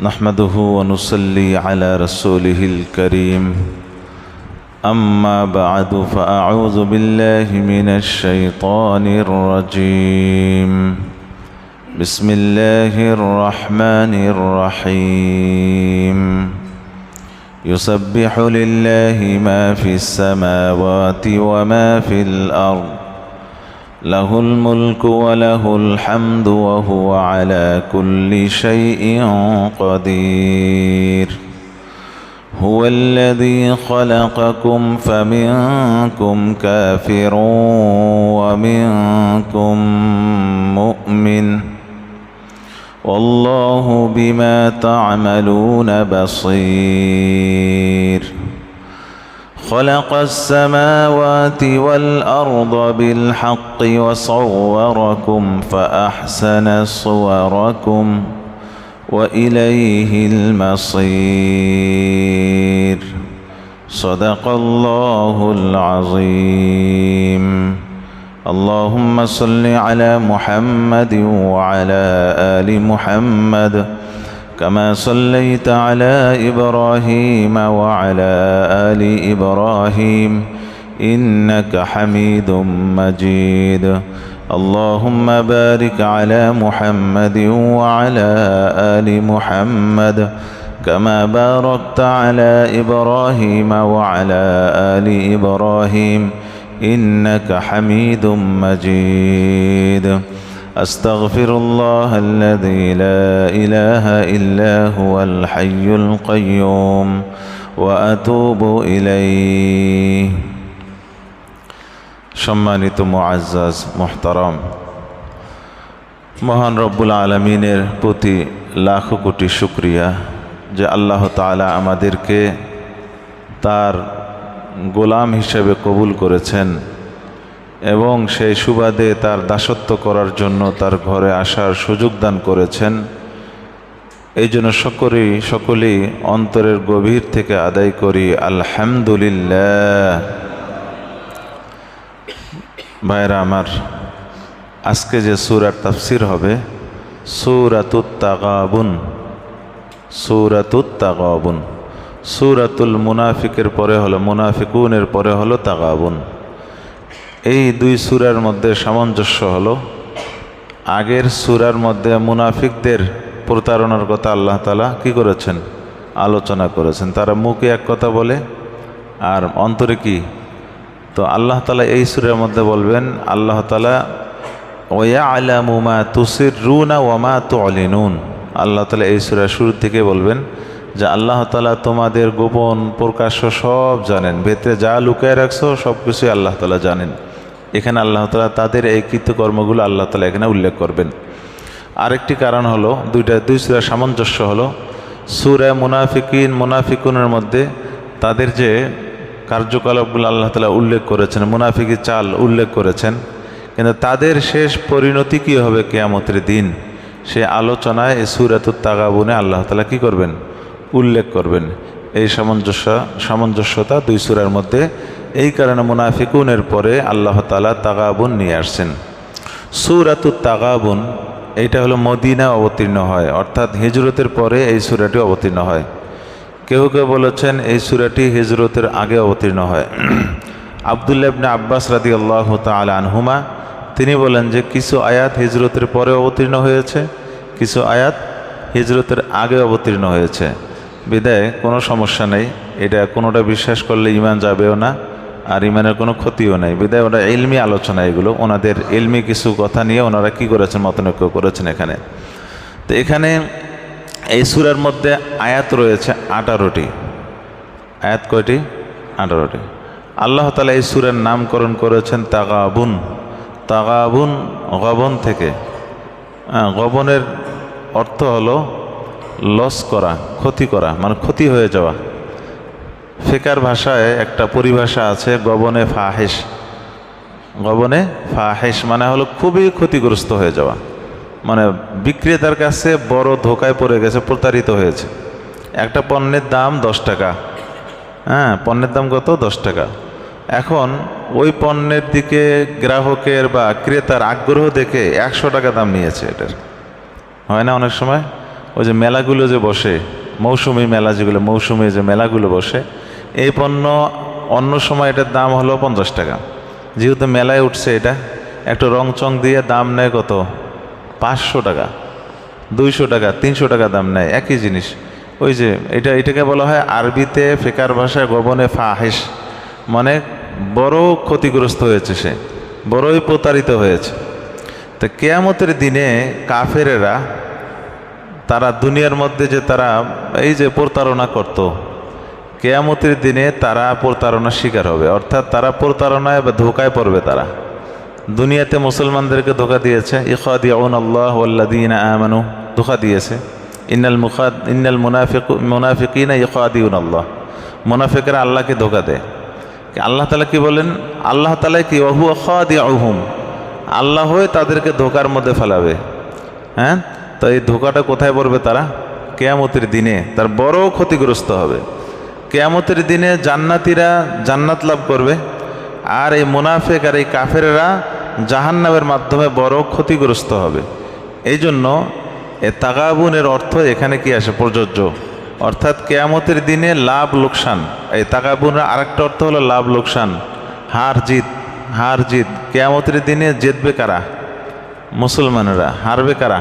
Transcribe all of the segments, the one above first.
نحمده ونصلي على رسوله الكريم أما بعد فأعوذ بالله من الشيطان الرجيم بسم الله الرحمن الرحيم يسبح لله ما في السماوات وما في الأرض له الملك وله الحمد وهو على كل شيء قدير هو الذي خلقكم فمنكم كافر ومنكم مؤمن والله بما تعملون بصير خلق السماوات والأرض بالحق وصوركم فأحسن صوركم وإليه المصير صدق الله العظيم اللهم صل على محمد وعلى آل محمد كما صليت على إبراهيم وعلى آل إبراهيم إنك حميد مجيد اللهم بارك على محمد وعلى آل محمد كما باركت على إبراهيم وعلى آل إبراهيم إنك حميد مجيد أستغفر الله الذي لا إله إلا هو الحي القيوم وأتوب إليه সম্মানিত মুআজ্জাজ মুহতারাম, মহান রব্বুল আলামিনের প্রতি লাখ কোটি শুকরিয়া যে আল্লাহ তাআলা আমাদেরকে তার গোলাম হিসেবে কবুল করেছেন এবং সেই সুবাদে তার দাসত্ব করার জন্য তার ঘরে আসার সুযোগ দান করেছেন। এই জন্য সকলেই অন্তরের গভীর থেকে আদায় করি আলহামদুলিল্লাহ। ভাইরা আমার, আজকে যে সূরার তাফসীর হবে সূরাতুত তাগাবুন। সূরাতুত তাগাবুন, সূরাতুল মুনাফিকের পরে হলো মুনাফিকুনের পরে হলো তাগাবুন। এই দুই সূরার মধ্যে সামঞ্জস্য হলো, আগের সূরার মধ্যে মুনাফিকদের প্রতারণার কথা আল্লাহ তাআলা কি করেছেন, আলোচনা করেছেন। তারা মুখে এক কথা বলে আর অন্তরে কি। তো আল্লাহ তাআলা এই সূরার মধ্যে বলবেন, আল্লাহ তাআলা ওয়ায়ালামু মা তুসিররুনা ওয়া মা তু'লিনুন। আল্লাহ তাআলা এই সূরার শুরু থেকে বলবেন যে আল্লাহ তাআলা তোমাদের গোপন প্রকাশ্য সব জানেন, ভেতরে যা লুকায় রাখছো সব কিছুই আল্লাহ তাআলা জানেন। এখানে আল্লাহ তাআলা তাদের এই কৃতকর্মগুলো আল্লাহ তাআলা এখানে উল্লেখ করবেন। আরেকটি কারণ হলো দুই সূরার সামঞ্জস্য হলো, সূরা মুনাফিকুনের মধ্যে তাদের যে কার্যকলাপগুলো আল্লাহ তাআলা উল্লেখ করেছেন, মুনাফিকি চাল উল্লেখ করেছেন, কিন্তু তাদের শেষ পরিণতি কী হবে কিয়ামতের দিন, সে আলোচনায় এই সূরাতুত তাগাবুনে আল্লাহ তাআলা কী করবেন, উল্লেখ করবেন। এই সামঞ্জস্যতা দুই সূরার মধ্যে। এই কারণে মুনাফিকুনের পরে আল্লাহ তাআলা তাগাবুন নিয়ে আসছেন। সূরাতুত তাগাবুন এইটা হলো মদিনা অবতীর্ণ হয়, অর্থাৎ হিজরতের পরে এই সূরাটি অবতীর্ণ হয়। কেউ কেউ বলেছেন এই সূরাটি হিজরতের আগে অবতীর্ণ হয়। আব্দুল্লাহ ইবনে আব্বাস রাদিয়াল্লাহু তাআলা আনহুমা তিনি বলেন যে কিছু আয়াত হিজরতের পরে অবতীর্ণ হয়েছে, কিছু আয়াত হিজরতের আগে অবতীর্ণ হয়েছে। বিদায় কোনো সমস্যা নেই, এটা কোনোটা বিশ্বাস করলে ঈমান যাবেও না আর ঈমানের কোনো ক্ষতিও নেই। বিদায় ওটা ইলমি আলোচনা, এগুলো ওনাদের ইলমি কিছু কথা নিয়ে ওনারা কি করেছেন, মতনৈক্য করেছেন এখানে। তো এখানে এই সূরার মধ্যে আয়াত রয়েছে 18টি। আয়াত কয়টি? 18টি। আল্লাহ তাআলা এই সূরার নামকরণ করেছেন তাগাবুন। তাগাবুন গবন থেকে। গবনের অর্থ হলো লস করা, ক্ষতি করা, মানে ক্ষতি হয়ে যাওয়া। ফিকার ভাষায় একটা পরিভাষা আছে গবনে ফাহিশ। গবনে ফাহিশ মানে হলো খুবই ক্ষতিগ্রস্ত হয়ে যাওয়া, মানে বিক্রেতার কাছে বড় ধোকায় পড়ে গেছে, প্রতারিত হয়েছে। একটা পণ্যের দাম 10 টাকা, পণ্যের দাম কত? 10 টাকা। এখন ওই পণ্যের দিকে গ্রাহকের বা ক্রেতার আগ্রহ দেখে 100 টাকা দাম নিয়েছে। এটার হয় না অনেক সময়? ওই যে মেলাগুলো যে বসে, মৌসুমি মেলা, যেগুলো মৌসুমি যে মেলাগুলো বসে, এই পণ্য অন্য সময় এটার দাম হলো 50 টাকা। যেহেতু মেলায় উঠছে, এটা একটু রং চং দিয়ে দাম নেয় কত, 500 টাকা, 200 টাকা, 300 টাকা দাম নেয় একই জিনিস। ওই যে এটাকে বলা হয় আরবিতে ফিকার ভাষায় গবনে ফাহিশ, মানে বড় ক্ষতিগ্রস্ত হয়েছে, সে বড়ই প্রতারিত হয়েছে। তো কিয়ামতের দিনে কাফেরেরা, তারা দুনিয়ার মধ্যে যে তারা এই যে প্রতারণা করত, কিয়ামতের দিনে তারা প্রতারণার শিকার হবে, অর্থাৎ তারা প্রতারণায় বা ধোকায় পড়বে। তারা দুনিয়াতে মুসলমানদেরকে ধোকা দিয়েছে, ইখাদিউনাল্লাহ ওয়াল্লাযীনা আমানু, ধোকা দিয়েছে। ইন্নাল মুনাফিকিনা ইখাদিউনাল্লাহ, মুনাফিকরা আল্লাহকে ধোকা দেয়। আল্লাহ তাআলা কি বলেন? আল্লাহ তাআলা কি ওয়াহুয়া খাদিউহুম, আল্লাহ হয়ে তাদেরকে ধোকার মধ্যে ফেলাবে। হ্যাঁ, তো এই ধোকাটা কোথায় পড়বে? তারা কিয়ামতের দিনে তার বড় ক্ষতিগ্রস্ত হবে। কিয়ামতের দিনে জান্নাতীরা জান্নাত লাভ করবে, আর এই মুনাফিক আর এই কাফেররা জাহান্নামের মাধ্যমে বড় ক্ষতিগ্রস্ত হবে। এই জন্য এ তাগাবুনের অর্থ এখানে কি আসে? প্রযোজ্য। অর্থাৎ কিয়ামতের দিনে লাভ লোকসান। এই তাগাবুনের আরেকটা অর্থ হলো লাভ লোকসান, হার জিত। হার জিত কিয়ামতের দিনে জিতবে কারা? মুসলমানেরা। হারবে কারা?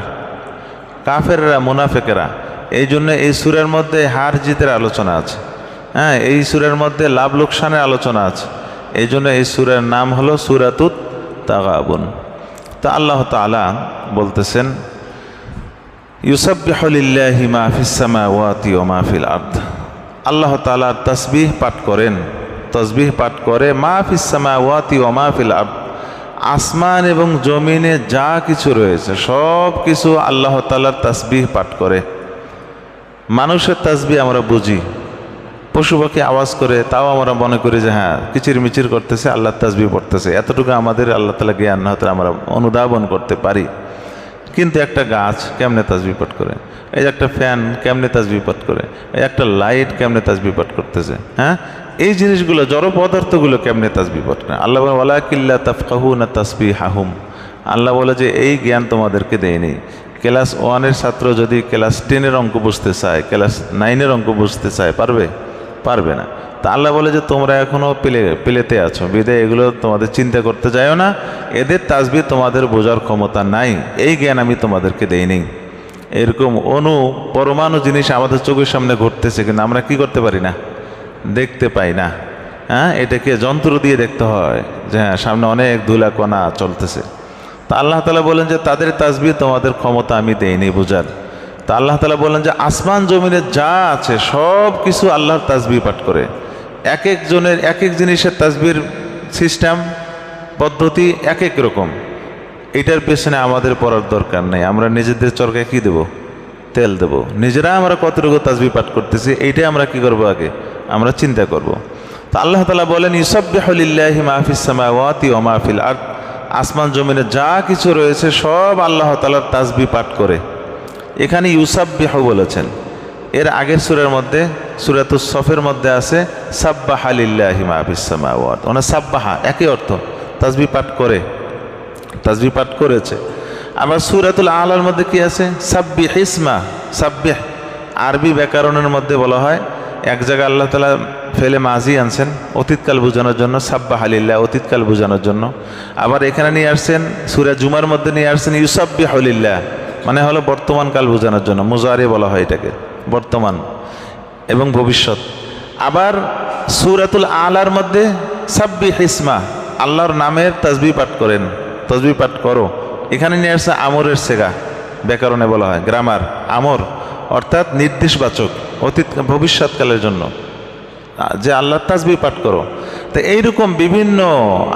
কাফেররা, মুনাফিকেরা। এই জন্য এই সূরার মধ্যে হার জিতের আলোচনা আছে। হ্যাঁ, এই সূরার মধ্যে লাভ লোকসানের আলোচনা আছে। এই জন্য এই সূরার নাম হলো সূরাতুত তাগাবুন। তো আল্লাহ তাআলা বলতেছেন, ইউসাব্বিহু লিল্লাহি মা ফিস সামাওয়াতি ওয়া মা ফিল আরদ। আল্লাহ তাআলা তাসবিহ পাঠ করেন, তাসবিহ পাঠ করে মা ফিস সামাওয়াতি ওয়া মা ফিল আরদ, আসমান এবং জমিনে যা কিছু রয়েছে সব কিছু আল্লাহ তাআলার তাসবিহ পাঠ করে। মানুষের তাসবিহ আমরা বুঝি, পশু পাখি আওয়াজ করে, তাও আমরা মনে করি যে হ্যাঁ কিচির মিচির করতেছে, আল্লাহর তাসবিহ পড়তেছে। এতটুকু আমাদের আল্লাহ তাআলা জ্ঞান না হতে আমরা অনুধাবন করতে পারি। কিন্তু একটা গাছ কেমনে তাসবিহ পাঠ করে, এই যে একটা ফ্যান কেমনে তাসবিহ পাঠ করে, এই একটা লাইট কেমনে তাসবিহ পাঠ করতেছে, হ্যাঁ এই জিনিসগুলো, জড় পদার্থগুলো কেমনে তাসবিহ পাঠ করে। আল্লাহ বলে ওয়ালাকিল্লা তাফকাহুনা তাসবিহাহুম, আল্লাহ বলে যে এই জ্ঞান তোমাদেরকে দেয়নি। ক্লাস 1-এর ছাত্র যদি ক্লাস 10-এর অঙ্ক বুঝতে চায়, ক্লাস 9-এর অঙ্ক বুঝতে চায়, পারবে না। তা আল্লাহ বলে যে তোমরা এখনও প্লেতে আছো, বিদায় এগুলো তোমাদের চিন্তা করতে যাও না, এদের তাসবিহ তোমাদের বোঝার ক্ষমতা নাই, এই জ্ঞান আমি তোমাদেরকে দেইনি। এরকম পরমাণু জিনিস আমাদের চোখের সামনে ঘটতেছে, কিন্তু আমরা কি করতে পারি না, দেখতে পাই না। হ্যাঁ, এটাকে যন্ত্র দিয়ে দেখতে হয় যে হ্যাঁ সামনে অনেক ধুলা কণা চলতেছে। তা আল্লাহ তাআলা বলেন যে তাদের তাসবিহ তোমাদের ক্ষমতা আমি দেইনি বোঝার। তা আল্লাহ তাআলা বলেন যে আসমান জমিনে যা আছে সব কিছু আল্লাহর তাসবিহ পাঠ করে। এক একজনের এক এক জিনিসের তাসবিহর সিস্টেম পদ্ধতি এক এক রকম। এটার পেছনে আমাদের পড়ার দরকার নেই। আমরা নিজেদের চরকায় কি দেব? তেল দেব। নিজেরা আমরা কতটুকু তাসবিহ পাঠ করতেছি এইটাই আমরা কি করব, আগে আমরা চিন্তা করব। তো আল্লাহ তাআলা বলেন ইউসাব্বিহু লিল্লাহি মা ফিস সামাওয়াতি ওয়া মা ফিল আরদ, আসমান জমিনে যা কিছু রয়েছে সব আল্লাহ তাআলার তাসবিহ পাঠ করে। এখানে ইউসাব্বিহু বলেছেন। এর আগের সূরার মধ্যে সূরাতুস সফের মধ্যে আছে সাব্বাহা লিল্লাহি মা ফিস সামাওয়াত, মানে সাব্বাহা একই অর্থ, তাসবিহ পাঠ করে, তাসবিহ পাঠ করেছে। আবার সূরাতুল আলার মধ্যে কি আছে? সাব্বিহ ইসমা, সাব্বিহ আরবি ব্যাকরণের মধ্যে বলা হয়, এক জায়গায় আল্লাহ তাআলা ফেলে মাজি আনছেন অতীতকাল বোঝানোর জন্য, সাব্বাহা লিল্লাহ অতীতকাল বোঝানোর জন্য। আবার এখানে নিয়ে আসছেন সূরা জুমার মধ্যে নিয়ে আসছেন ইউসাব্বিহু লিল্লাহ, মানে হলো বর্তমানকাল বোঝানোর জন্য, মুজারি বলা হয় এটাকে, বর্তমান এবং ভবিষ্যৎ। আবার সূরাতুল আলার মধ্যে সাব্বিহ ইসমা, আল্লাহর নামের তাসবিহ পাঠ করেন, তাসবিহ পাঠ করো। এখানে নিয়ে আসছে আমরের সেগা, ব্যাকরণে বলা হয় গ্রামার, আমর অর্থাৎ নির্দেশবাচক, অতীত ভবিষ্যৎকালের জন্য যে আল্লাহর তাসবিহ পাঠ করো। তো এইরকম বিভিন্ন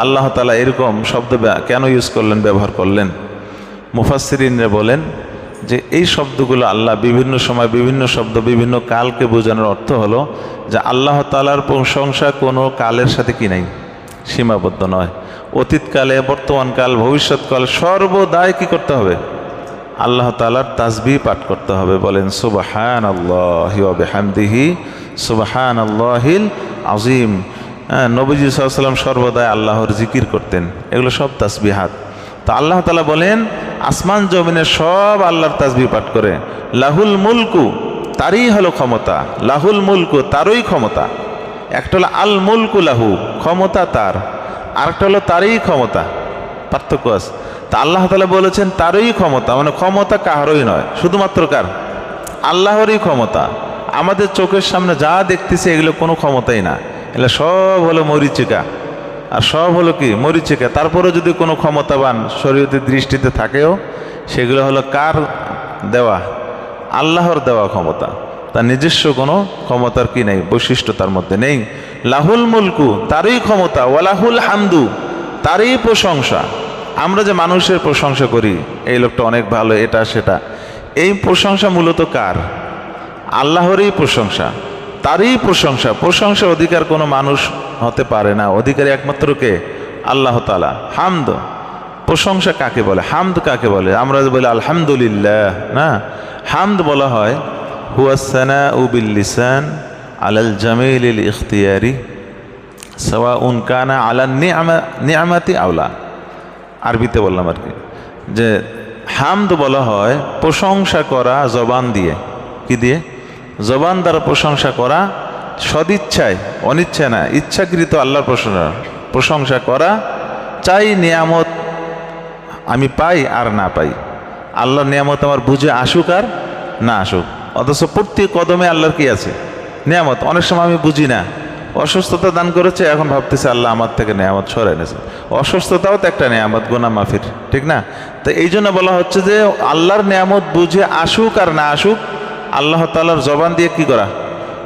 আল্লাহ তাআলা এরকম শব্দ কেন ইউজ করলেন, ব্যবহার করলেন? মুফাসসিরিনরা বলেন যে এই শব্দগুলো আল্লাহ বিভিন্ন সময় বিভিন্ন শব্দ বিভিন্ন কালকে বোঝানোর অর্থ হলো যে আল্লাহ তাআলার প্রশংসা কোনো কালের সাথে কি নাই, সীমাবদ্ধ নয়। অতীতকালে, বর্তমানকাল, ভবিষ্যৎকাল সর্বদাই কি করতে হবে? আল্লাহ তাআলার তাসবিহ পাঠ করতে হবে। বলেন সুবহানাল্লাহি ওয়া বিহামদিহি সুবহানাল্লাহিল আযীম। নবীজি সাল্লাল্লাহু আলাইহি ওয়াসাল্লাম সর্বদাই আল্লাহর জিকির করতেন। এগুলো সব তাসবিহাত। তো আল্লাহ তাআলা বলেন আসমান জমিনের সব আল্লাহর তাসবিহ পাঠ করে। লাহুল মুলকু, তারই হলো ক্ষমতা, লাহুল মুলকু, তারই ক্ষমতা। একটা হলো আল মুলকু লাহু, ক্ষমতা তার, আরেকটা হলো তারই ক্ষমতা, পার্থক্য আছে। তা আল্লাহ তাআলা বলেছেন তারই ক্ষমতা, মানে ক্ষমতা কারোই নয়, শুধুমাত্র কার? আল্লাহরই ক্ষমতা। আমাদের চোখের সামনে যা দেখতেছি এগুলো কোনো ক্ষমতাই না, এগুলো সব হলো মরিচিকা, আর সব হলো কি মরিচিকা। তারপরে যদি কোনো ক্ষমতাবান শরীয়তের দৃষ্টিতে থাকেও, সেগুলো হলো কার দেওয়া? আল্লাহর দেওয়া ক্ষমতা, তার নিজস্ব কোনো ক্ষমতার কি নেই, বৈশিষ্ট্য তার মধ্যে নেই। লাহুল মুলকু, তারই ক্ষমতা, ওয়ালাহুল হামদু, তারই প্রশংসা। আমরা যে মানুষের প্রশংসা করি, এই লোকটা অনেক ভালো, এটা সেটা, এই প্রশংসা মূলত কার? আল্লাহরই প্রশংসা, তারই প্রশংসা। প্রশংসার অধিকার কোনো মানুষ হতে পারে না, অধিকারী একমাত্র কে? আল্লাহ তাআলা। হামদ, প্রশংসা কাকে বলে? হামদ কাকে বলে? আমরা বলি আলহামদুলিল্লাহ, না, হামদ বলা হয় হুয়াস সানাউ বিল লিসান আলাল জামিলিল ইখতিয়ারি সাওয়াউন কানা আলান নিআমাতি আওলা। আরবিতে বললাম আর কি, যে হামদ বলা হয় প্রশংসা করা জবান দিয়ে। কি দিয়ে? জবান দ্বারা প্রশংসা করা, সদিচ্ছায়, অনিচ্ছায় না, ইচ্ছাকৃত আল্লাহর প্রশংসা করা। চাই নিয়ামত আমি পাই আর না পাই, আল্লাহর নিয়ামত আমার বুঝে আসুক আর না আসুক, অথচ প্রত্যেক কদমে আল্লাহর কি আছে? নিয়ামত। অনেক সময় আমি বুঝি না, অসুস্থতা দান করেছে, এখন ভাবতেছে আল্লাহ আমার থেকে নিয়ামত সরাই নিয়েছে। অসুস্থতাও তো একটা নিয়ামত, গুনাহ মাফির, ঠিক না? তো এই জন্য বলা হচ্ছে যে আল্লাহর নিয়ামত বুঝে আসুক আর না আসুক, আল্লাহ তাআলার জবান দিয়ে কি করা?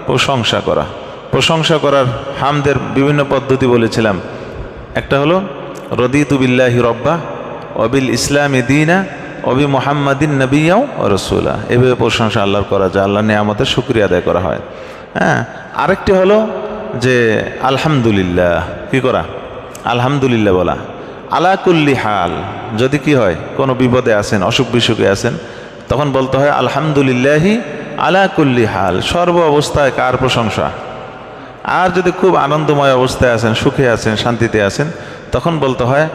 প্রশংসা করা। প্রশংসা করার হামদের বিভিন্ন পদ্ধতি বলেছিলাম। একটা হলো রদিতু বিল্লাহি রব্বা অবিল ইসলামি দীনা অবি মুহাম্মাদিন নবিয়্যাও ওয়া রাসূলা। এভাবে প্রশংসা আল্লাহর করা যায়, আল্লাহর নিয়ামতের শুকরিয়া আদায় করা হয়। হ্যাঁ, আরেকটি হলো যে আলহামদুলিল্লাহ, কি করা? আলহামদুলিল্লাহ বলা। আলা কুল্লি হাল, যদি কি হয় কোনো বিপদে আছেন, অসুখ বিসুখে আছেন, তখন বলতে হয় আলহামদুলিল্লাহি আলা কুল্লি হাল, সর্ব অবস্থায় কার প্রশংসা? আর যদি খুব আনন্দময় অবস্থায় আছেন, সুখে আছেন, শান্তিতে আছেন, তখন বলতে হয়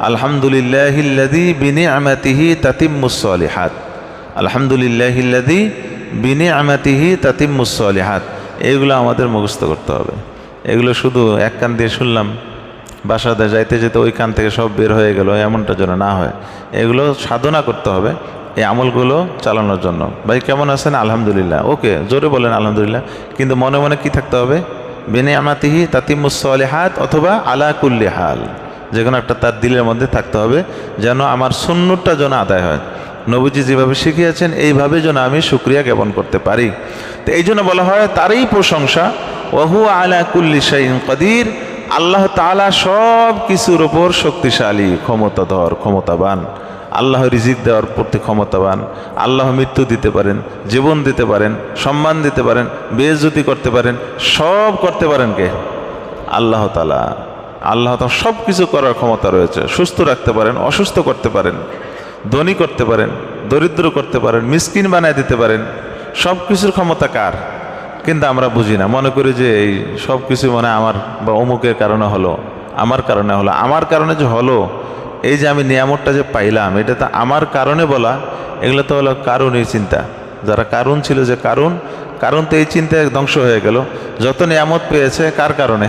আলহামদুলিল্লাহিল্লাযী বিনিআমাতিহি তাতিম্মুস সালিহাত। আলহামদুলিল্লাহিল্লাযী বিনিআমাতিহি তাতিম্মুস সালিহাত। এগুলো আমাদের মুখস্থ করতে হবে। এগুলো শুধু এক কান দিয়ে শুনলাম, বাসাতে যাইতে যেতে ওই কান থেকে সব বের হয়ে গেল, এমনটা যেন না হয়। এগুলো সাধনা করতে হবে এই আমলগুলো চালানোর জন্য। ভাই কেমন আছেন? আলহামদুলিল্লাহ। ওকে, জোরে বলেন আলহামদুলিল্লাহ, কিন্তু মনে মনে কি থাকতে হবে? বিনিআমাতিহি তাতিম্মুস সালিহাত অথবা আলা কুল্লি হাল, যে কোনো একটা তার দিলের মধ্যে থাকতে হবে, যেন আমার সুন্নতটা যেন আদায় হয়। নবীজি যেভাবে শিখিয়েছেন এইভাবে যেন আমি শুকরিয়া জ্ঞাপন করতে পারি। তো এই জন্য বলা হয় তারই প্রশংসা। ওয়া হুয়া আলা কুল্লি শাইইন কাদির, আল্লাহ তাআলা সব কিছুর ওপর শক্তিশালী, ক্ষমতাধর, ক্ষমতাবান। আল্লাহ রিজিক দেওয়ার প্রতি ক্ষমতাবান। আল্লাহ মৃত্যু দিতে পারেন, জীবন দিতে পারেন, সম্মান দিতে পারেন, বেইজ্জতি করতে পারেন, সব করতে পারেন কে? আল্লাহ তাআলা। আল্লাহ তাআলা সব কিছু করার ক্ষমতা রয়েছে। সুস্থ রাখতে পারেন, অসুস্থ করতে পারেন, ধনী করতে পারেন, দরিদ্র করতে পারেন, মিসকিন বানায় দিতে পারেন। সব কিছুর ক্ষমতা কার? কিন্তু আমরা বুঝি না, মনে করি যে এই সব কিছু মানে আমার বা অমুকের কারণে হলো, আমার কারণে হলো। আমার কারণে যে হলো, এই যে আমি নিয়ামতটা যে পাইলাম, এটা তো আমার কারণে বলা। এগুলো তো হলো কারণই চিন্তা। যারা কারণ ছিল, যে কারণ তো এই চিন্তায় ধ্বংস হয়ে গেল। যত নিয়ামত পেয়েছে কার কারণে?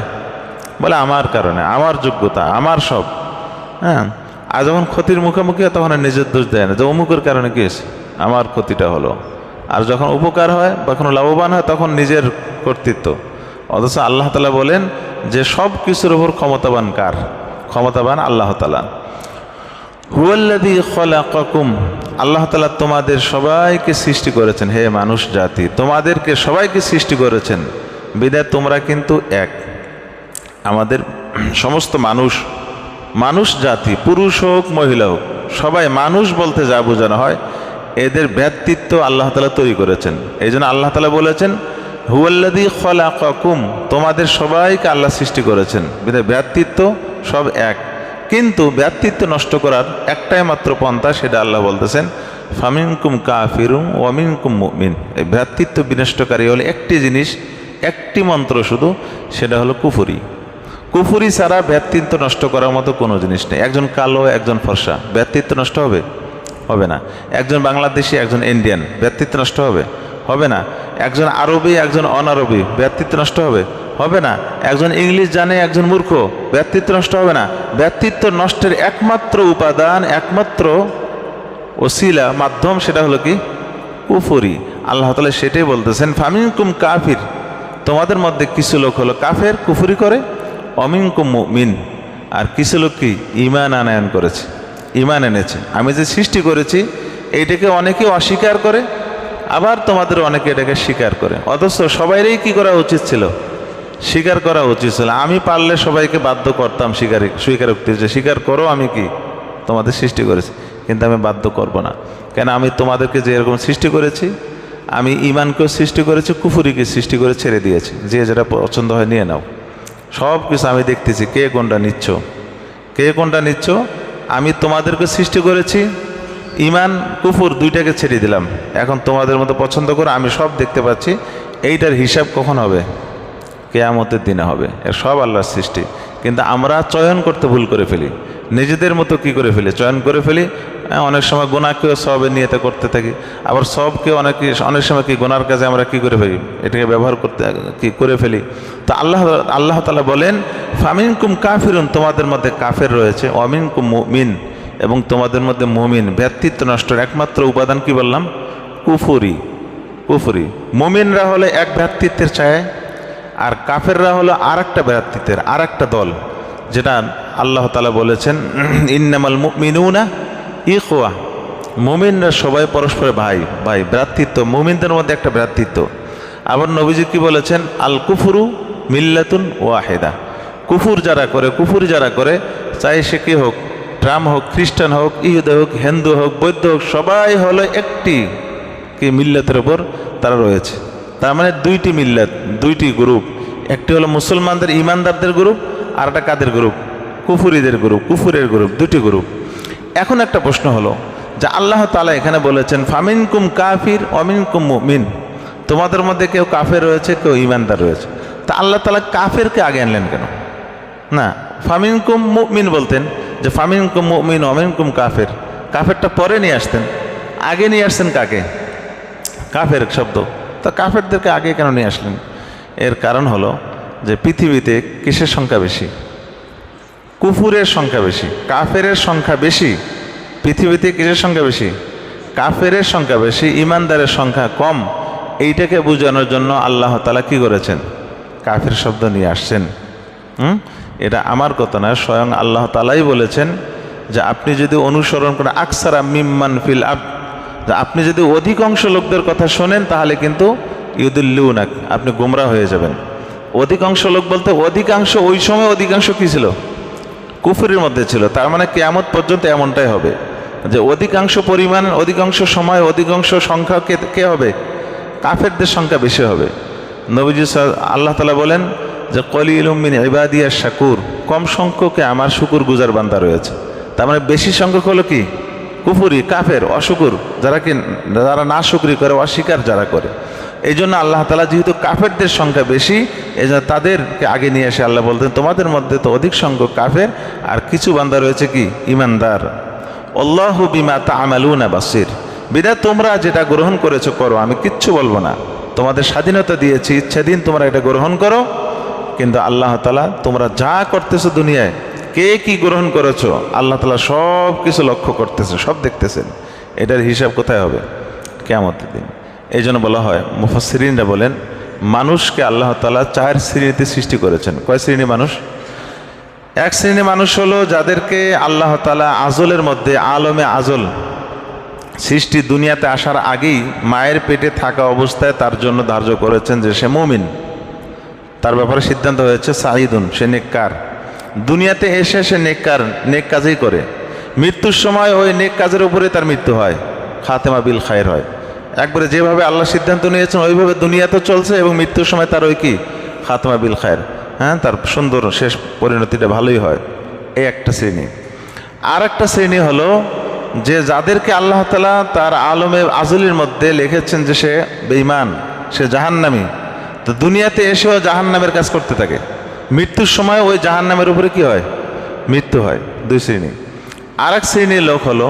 বলে আমার কারণে, আমার যোগ্যতা, আমার সব। হ্যাঁ, আর যখন ক্ষতির মুখোমুখি হয় তখন আর নিজের দোষ দেয় না যে অমুকের কারণে কি আমার ক্ষতিটা হলো। আর যখন উপকার হয় বা কোনো লাভবান হয় তখন নিজের কর্তৃত্ব। অথচ আল্লাহ তাআলা বলেন যে সব কিছুর উপর ক্ষমতাবান কার? ক্ষমতাবান আল্লাহ তাআলা। হুয়াল্লাযী খালাকাকুম, আল্লাহ তাআলা তোমাদের সবাইকে সৃষ্টি করেছেন। হে মানুষ জাতি, তোমাদেরকে সবাইকে সৃষ্টি করেছেন, বিধায় তোমরা কিন্তু এক। আমাদের সমস্ত মানুষ জাতি, পুরুষ হোক মহিলা হোক, সবাই মানুষ বলতে যা বোঝানো হয়, এদের ব্যক্তিত্ব আল্লাহ তাআলা তৈরি করেছেন। এই জন্য আল্লাহ তাআলা বলেছেন হুয়াল্লাযী খালাকাকুম, তোমাদের সবাইকে আল্লাহ সৃষ্টি করেছেন, বিধায় ব্যক্তিত্ব সব এক। কিন্তু ব্যক্তিত্ব নষ্ট করার একটাই মাত্র পন্থা, সেটা আল্লাহ বলতেছেন ফামিনকুম কাফিরুন ওয়া মিনকুম মুমিন। এই ব্যক্তিত্ব বিনষ্টকারী হলো একটি জিনিস, একটি মন্ত্র শুধু, সেটা হলো কুফরি। কুফুরি ছাড়া ব্যক্তিত্ব নষ্ট করার মতো কোনো জিনিস নেই। একজন কালো, একজন ফর্সা, ব্যক্তিত্ব নষ্ট হবে? হবে না। একজন বাংলাদেশি, একজন ইন্ডিয়ান, ব্যক্তিত্ব নষ্ট হবে? হবে না। একজন আরবি, একজন অনারবি, ব্যক্তিত্ব নষ্ট হবে? হবে না। একজন ইংলিশ জানে, একজন মূর্খ, ব্যক্তিত্ব নষ্ট হবে না। ব্যক্তিত্ব নষ্টের একমাত্র উপাদান, একমাত্র ওসিলা, মাধ্যম, সেটা হলো কি? কুফরি। আল্লাহ তাআলা সেটাই বলতেছেন, ফামিনকুম কাফির, তোমাদের মধ্যে কিছু লোক হলো কাফের, কুফরি করে, অমিনকুম মুমিন, আর কিছু লোক কি? ঈমান আনয়ন করেছে, ঈমান এনেছে। আমি যে সৃষ্টি করেছি এইটাকে অনেকে অস্বীকার করে, আবার তোমাদের অনেকে এটাকে স্বীকার করে। অথচ সবাইরই কি করা উচিত ছিল? স্বীকার করা উচিত ছিল। আমি পারলে সবাইকে বাধ্য করতাম স্বীকারোক্তি, যে স্বীকার করো আমি কি তোমাদের সৃষ্টি করেছি, কিন্তু আমি বাধ্য করব না। কেন? আমি তোমাদেরকে যে এরকম সৃষ্টি করেছি, আমি ঈমানকেও সৃষ্টি করেছি, কুফুরিকে সৃষ্টি করে ছেড়ে দিয়েছি। যে যেটা পছন্দ হয় নিয়ে নাও। সব কিছু আমি দেখতেছি, কে কোনটা নিচ্ছ, কে কোনটা নিচ্ছ। আমি তোমাদেরকে সৃষ্টি করেছি, ঈমান কুফুর দুইটাকে ছেড়ে দিলাম। এখন তোমাদের মতো পছন্দ করে, আমি সব দেখতে পাচ্ছি। এইটার হিসাব কখন হবে? কিয়ামতের দিনে হবে। এর সব আল্লাহর সৃষ্টি, কিন্তু আমরা চয়ন করতে ভুল করে ফেলি, নিজেদের মতো কি করে ফেলি? চয়ন করে ফেলি। অনেক সময় গুনাহকেও সবের নিয়তে করতে থাকি, আবার সবকে অনেক সময় কি গুনার কাজে আমরা কি করে ফেলি? এটাকে ব্যবহার করতে কি করে ফেলি। তো আল্লাহ তাআলা বলেন, ফামিনকুম কাফিরুন, তোমাদের মধ্যে কাফের রয়েছে, অমিনকুম মুমিন, এবং তোমাদের মধ্যে মুমিন। ব্যক্তিত্ব নষ্টের একমাত্র উপাদান কি বললাম? কুফুরি। কুফুরি। মুমিনরা হলে এক ব্যক্তিত্বের ছায়া, আর কাফেররা হলো আর একটা ব্যক্তিত্বের আর একটা দল, যেটা আল্লাহ তাআলা বলেছেন, ইন্নামাল মুমিনুনা ইখওয়া, মুমিনরা সবাই পরস্পর ভাই ভাই, ভ্রাতৃত্ব, মুমিনদের মধ্যে একটা ভ্রাতৃত্ব। আবার নবীজি কি বলেছেন? আল কুফরু মিল্লাতুন ওয়াহিদা, কুফুর যারা করে, কুফুরি যারা করে, চাই সে কি হোক, ট্রাম হোক, খ্রিস্টান হোক, ইহুদি হোক, হিন্দু হোক, বৌদ্ধ হোক, সবাই হলো একটি কি মিল্লাতের ওপর তারা রয়েছে। তার মানে দুইটি মিল্লাত, দুইটি গ্রুপ। একটি হলো মুসলমানদের, ঈমানদারদের গ্রুপ, আর একটা কাদের গ্রুপ? কুফুরিদের গ্রুপ, কুফুরের গ্রুপ, দুটি গ্রুপ। এখন একটা প্রশ্ন হলো যে আল্লাহ তাআলা এখানে বলেছেন, ফামিনকুম কাফির অমিনকুম মুমিন, তোমাদের মধ্যে কেউ কাফের রয়েছে, কেউ ঈমানদার রয়েছে। তা আল্লাহ তাআলা কাফেরকে আগে আনলেন কেন? না, ফামিনকুম মুমিন বলতেন, যে ফামিনকুম মুমিন অমিনকুম কাফের, কাফেরটা পরে নিয়ে আসতেন। আগে নিয়ে আসছেন কাকে? কাফের শব্দ। তো কাফেরদেরকে আগে কেন নিয়ে আসলেন? এর কারণ হলো যে পৃথিবীতে কিসের সংখ্যা বেশি? কুফুরের সংখ্যা বেশি, কাফেরের সংখ্যা বেশি। পৃথিবীতে কিসের সংখ্যা বেশি? কাফেরের সংখ্যা বেশি, ঈমানদারের সংখ্যা কম। এইটাকে বোঝানোর জন্য আল্লাহ তাআলা কি করেছেন? কাফের শব্দ নিয়ে আসছেন। এটা আমার কথা না, স্বয়ং আল্লাহ তাআলাই বলেছেন যে আপনি যদি অনুসরণ করেন, আকসারা মিম্মান ফিল আরদ, আপনি যদি অধিকাংশ লোকদের কথা শোনেন তাহলে কিন্তু ইউদিল্লুনাক, আপনি গোমরা হয়ে যাবেন। অধিকাংশ লোক বলতে অধিকাংশ, ওই সময় অধিকাংশ কি ছিল? কুফরের মধ্যে ছিল। তার মানে কিয়ামত পর্যন্ত এমনটাই হবে যে অধিকাংশ পরিমাণ, অধিকাংশ সময়, অধিকাংশ সংখ্যা কে হবে? কাফেরদের সংখ্যা বেশি হবে। নবীজি আল্লাহ তাআলা বলেন যে কলিলুম মিন ইবাদিয়াশ শাকুর, কম সংখ্যকে আমার শুকুর গুজার বান্দা রয়েছে। তার মানে বেশি সংখ্যক হলো কি? কুফুরি, কাফের, অশুকুর, যারা না শুকরি করে, অস্বীকার যারা করে। এই জন্য আল্লাহ তাআলা যেহেতু কাফেরদের সংখ্যা বেশি, এই জন্য তাদেরকে আগে নিয়ে এসে আল্লাহ বলতেন, তোমাদের মধ্যে তো অধিক সংখ্যক কাফের, আর কিছু বান্দা রয়েছে কি? ঈমানদার। আল্লাহু বিমা তা'মালুনা বাসির, বিধায় তোমরা যেটা গ্রহণ করেছো করো, আমি কিচ্ছু বলবো না। তোমাদের স্বাধীনতা দিয়েছি, ইচ্ছাধীন তোমরা এটা গ্রহণ করো। কিন্তু আল্লাহ তাআলা তোমরা যা করতেছো দুনিয়ায়, কে কি গ্রহণ করেছো, আল্লাহ তাআলা সব কিছু লক্ষ্য করতেছে, সব দেখতেছেন। এটার হিসাব কোথায় হবে? কিয়ামতের দিন। এই জন্য বলা হয়, মুফাসসিরিনরা বলেন, মানুষকে আল্লাহ তাআলা 4 শ্রেণীতে সৃষ্টি করেছেন। কয় শ্রেণী মানুষ? এক শ্রেণী মানুষ হলো যাদেরকে আল্লাহ তাআলা আজলের মধ্যে, আলমে আজল, সৃষ্টি দুনিয়াতে আসার আগেই মায়ের পেটে থাকা অবস্থায় তার জন্য ধার্য করেছেন যে সে মুমিন। তার ব্যাপারে সিদ্ধান্ত হয়েছে সাঈদুন, সে নেককার। দুনিয়াতে এসে সে নেক কাজই করে। মৃত্যুর সময় ওই নেক কাজের উপরে তার মৃত্যু হয়, খাতেমা বিল খায়ের হয়। একবারে যেভাবে আল্লাহ সিদ্ধান্ত নিয়েছেন ওইভাবে দুনিয়াতে চলছে, এবং মৃত্যুর সময় তার ওই কি? খাতেমা বিল খায়ের, হ্যাঁ, তার সুন্দর শেষ পরিণতিটা ভালোই হয়। এই একটা শ্রেণী। আর একটা শ্রেণী হলো যে যাদেরকে আল্লাহ তাআলা তার আলমে আজলের মধ্যে লিখেছেন যে সে বেঈমান, সে জাহান্নামী। তো দুনিয়াতে এসেও জাহান্নামের কাজ করতে থাকে। মৃত্যুর সময় ওই জাহান্নামের উপরে কি হয়? মৃত্যু হয়। দুই শ্রেণী। আর এক শ্রেণীর লোক হলো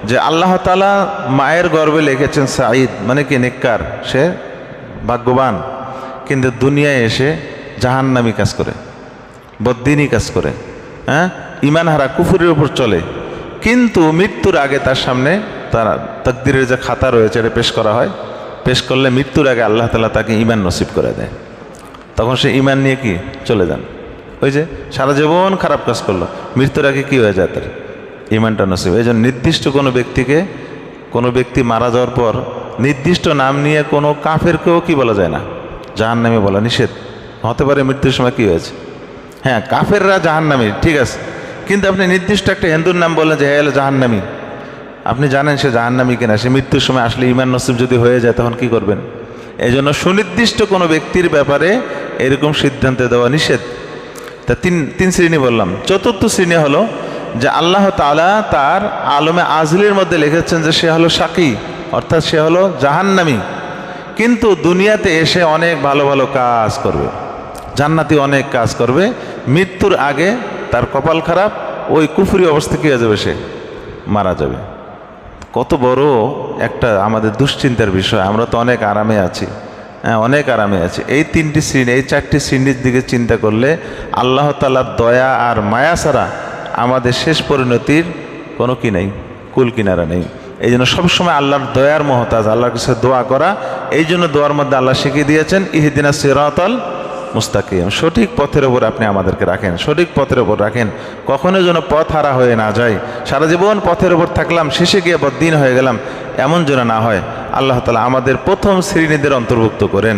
যে আল্লাহ তাআলা মায়ের গর্ভে লিখেছেন সাঈদ, মানে কি নেককার, সে ভাগ্যবান, কিন্তু দুনিয়ায় এসে জাহান্নামী কাজ করে, বদ্দিনী কাজ করে, হ্যাঁ, ইমান হারা, কুফুরের উপর চলে। কিন্তু মৃত্যুর আগে তার সামনে তার তাকদীরের যে খাতা রয়েছে এটা পেশ করা হয়। পেশ করলে মৃত্যুর আগে আল্লাহ তাআলা তাকে ঈমান নসিব করে দেয়। তখন সে ঈমান নিয়ে কি চলে যান। ওই যে সারা জীবন খারাপ কাজ করলো, মৃত্যুর আগে কি হয়ে যায়? তার ঈমানটা নসিব। এই জন্য নির্দিষ্ট কোনো ব্যক্তি মারা যাওয়ার পর নির্দিষ্ট নাম নিয়ে কোনো কাফেরকেও কি বলা যায় না, জাহান্নামী বলা নিষেধ। হতে পারে মৃত্যুর সময় কি হয়েছে, হ্যাঁ কাফেররা জাহান্নামী, ঠিক আছে, কিন্তু আপনি নির্দিষ্ট একটা হিন্দুর নাম বললেন যে হ্যাঁ এলো জাহান্নামী, আপনি জানেন সে জাহান্নামী কিনা, সে মৃত্যুর সময় আসলে ঈমান নসিব যদি হয়ে যায় তখন কি করবেন? এই জন্য সুনির্দিষ্ট কোনো ব্যক্তির ব্যাপারে এরকম সিদ্ধান্ত দেওয়া নিষেধ। তা তিন শ্রেণী বললাম। চতুর্থ শ্রেণী হলো যে আল্লাহ তাআলা তার আলমে আজলির মধ্যে লিখেছেন যে সে হলো শাকী, অর্থাৎ সে হলো জাহান্নামী, কিন্তু দুনিয়াতে এসে অনেক ভালো ভালো কাজ করবে, জান্নাতি অনেক কাজ করবে। মৃত্যুর আগে তার কপাল খারাপ, ওই কুফরি অবস্থা কী হয়ে যাবে, সে মারা যাবে। কত বড় একটা আমাদের দুশ্চিন্তার বিষয়। আমরা তো অনেক আরামে আছি, হ্যাঁ অনেক আরামে আছে। এই তিনটি শ্রেণী, এই চারটি শ্রেণীর দিকে চিন্তা করলে আল্লাহ তাআলার দয়া আর মায়া ছাড়া আমাদের শেষ পরিণতির কোনো কি নেই, কুল কিনারা নেই। এই জন্য সবসময় আল্লাহর দয়ার মহতাজ, আল্লাহর কাছে দোয়া করা। এই জন্য দোয়ার মধ্যে আল্লাহ শিখিয়ে দিয়েছেন ইহদিনাস সিরাতাল মুস্তাকিম, সঠিক পথের ওপর আপনি আমাদেরকে রাখেন, সঠিক পথের ওপর রাখেন, কখনো যেন পথ হারা হয়ে না যায়। সারা জীবন পথের ওপর থাকলাম, শেষে গিয়ে বদ্দিন হয়ে গেলাম, এমন যেন না হয়। আল্লাহ তাআলা আমাদের প্রথম শ্রেণীদের অন্তর্ভুক্ত করেন,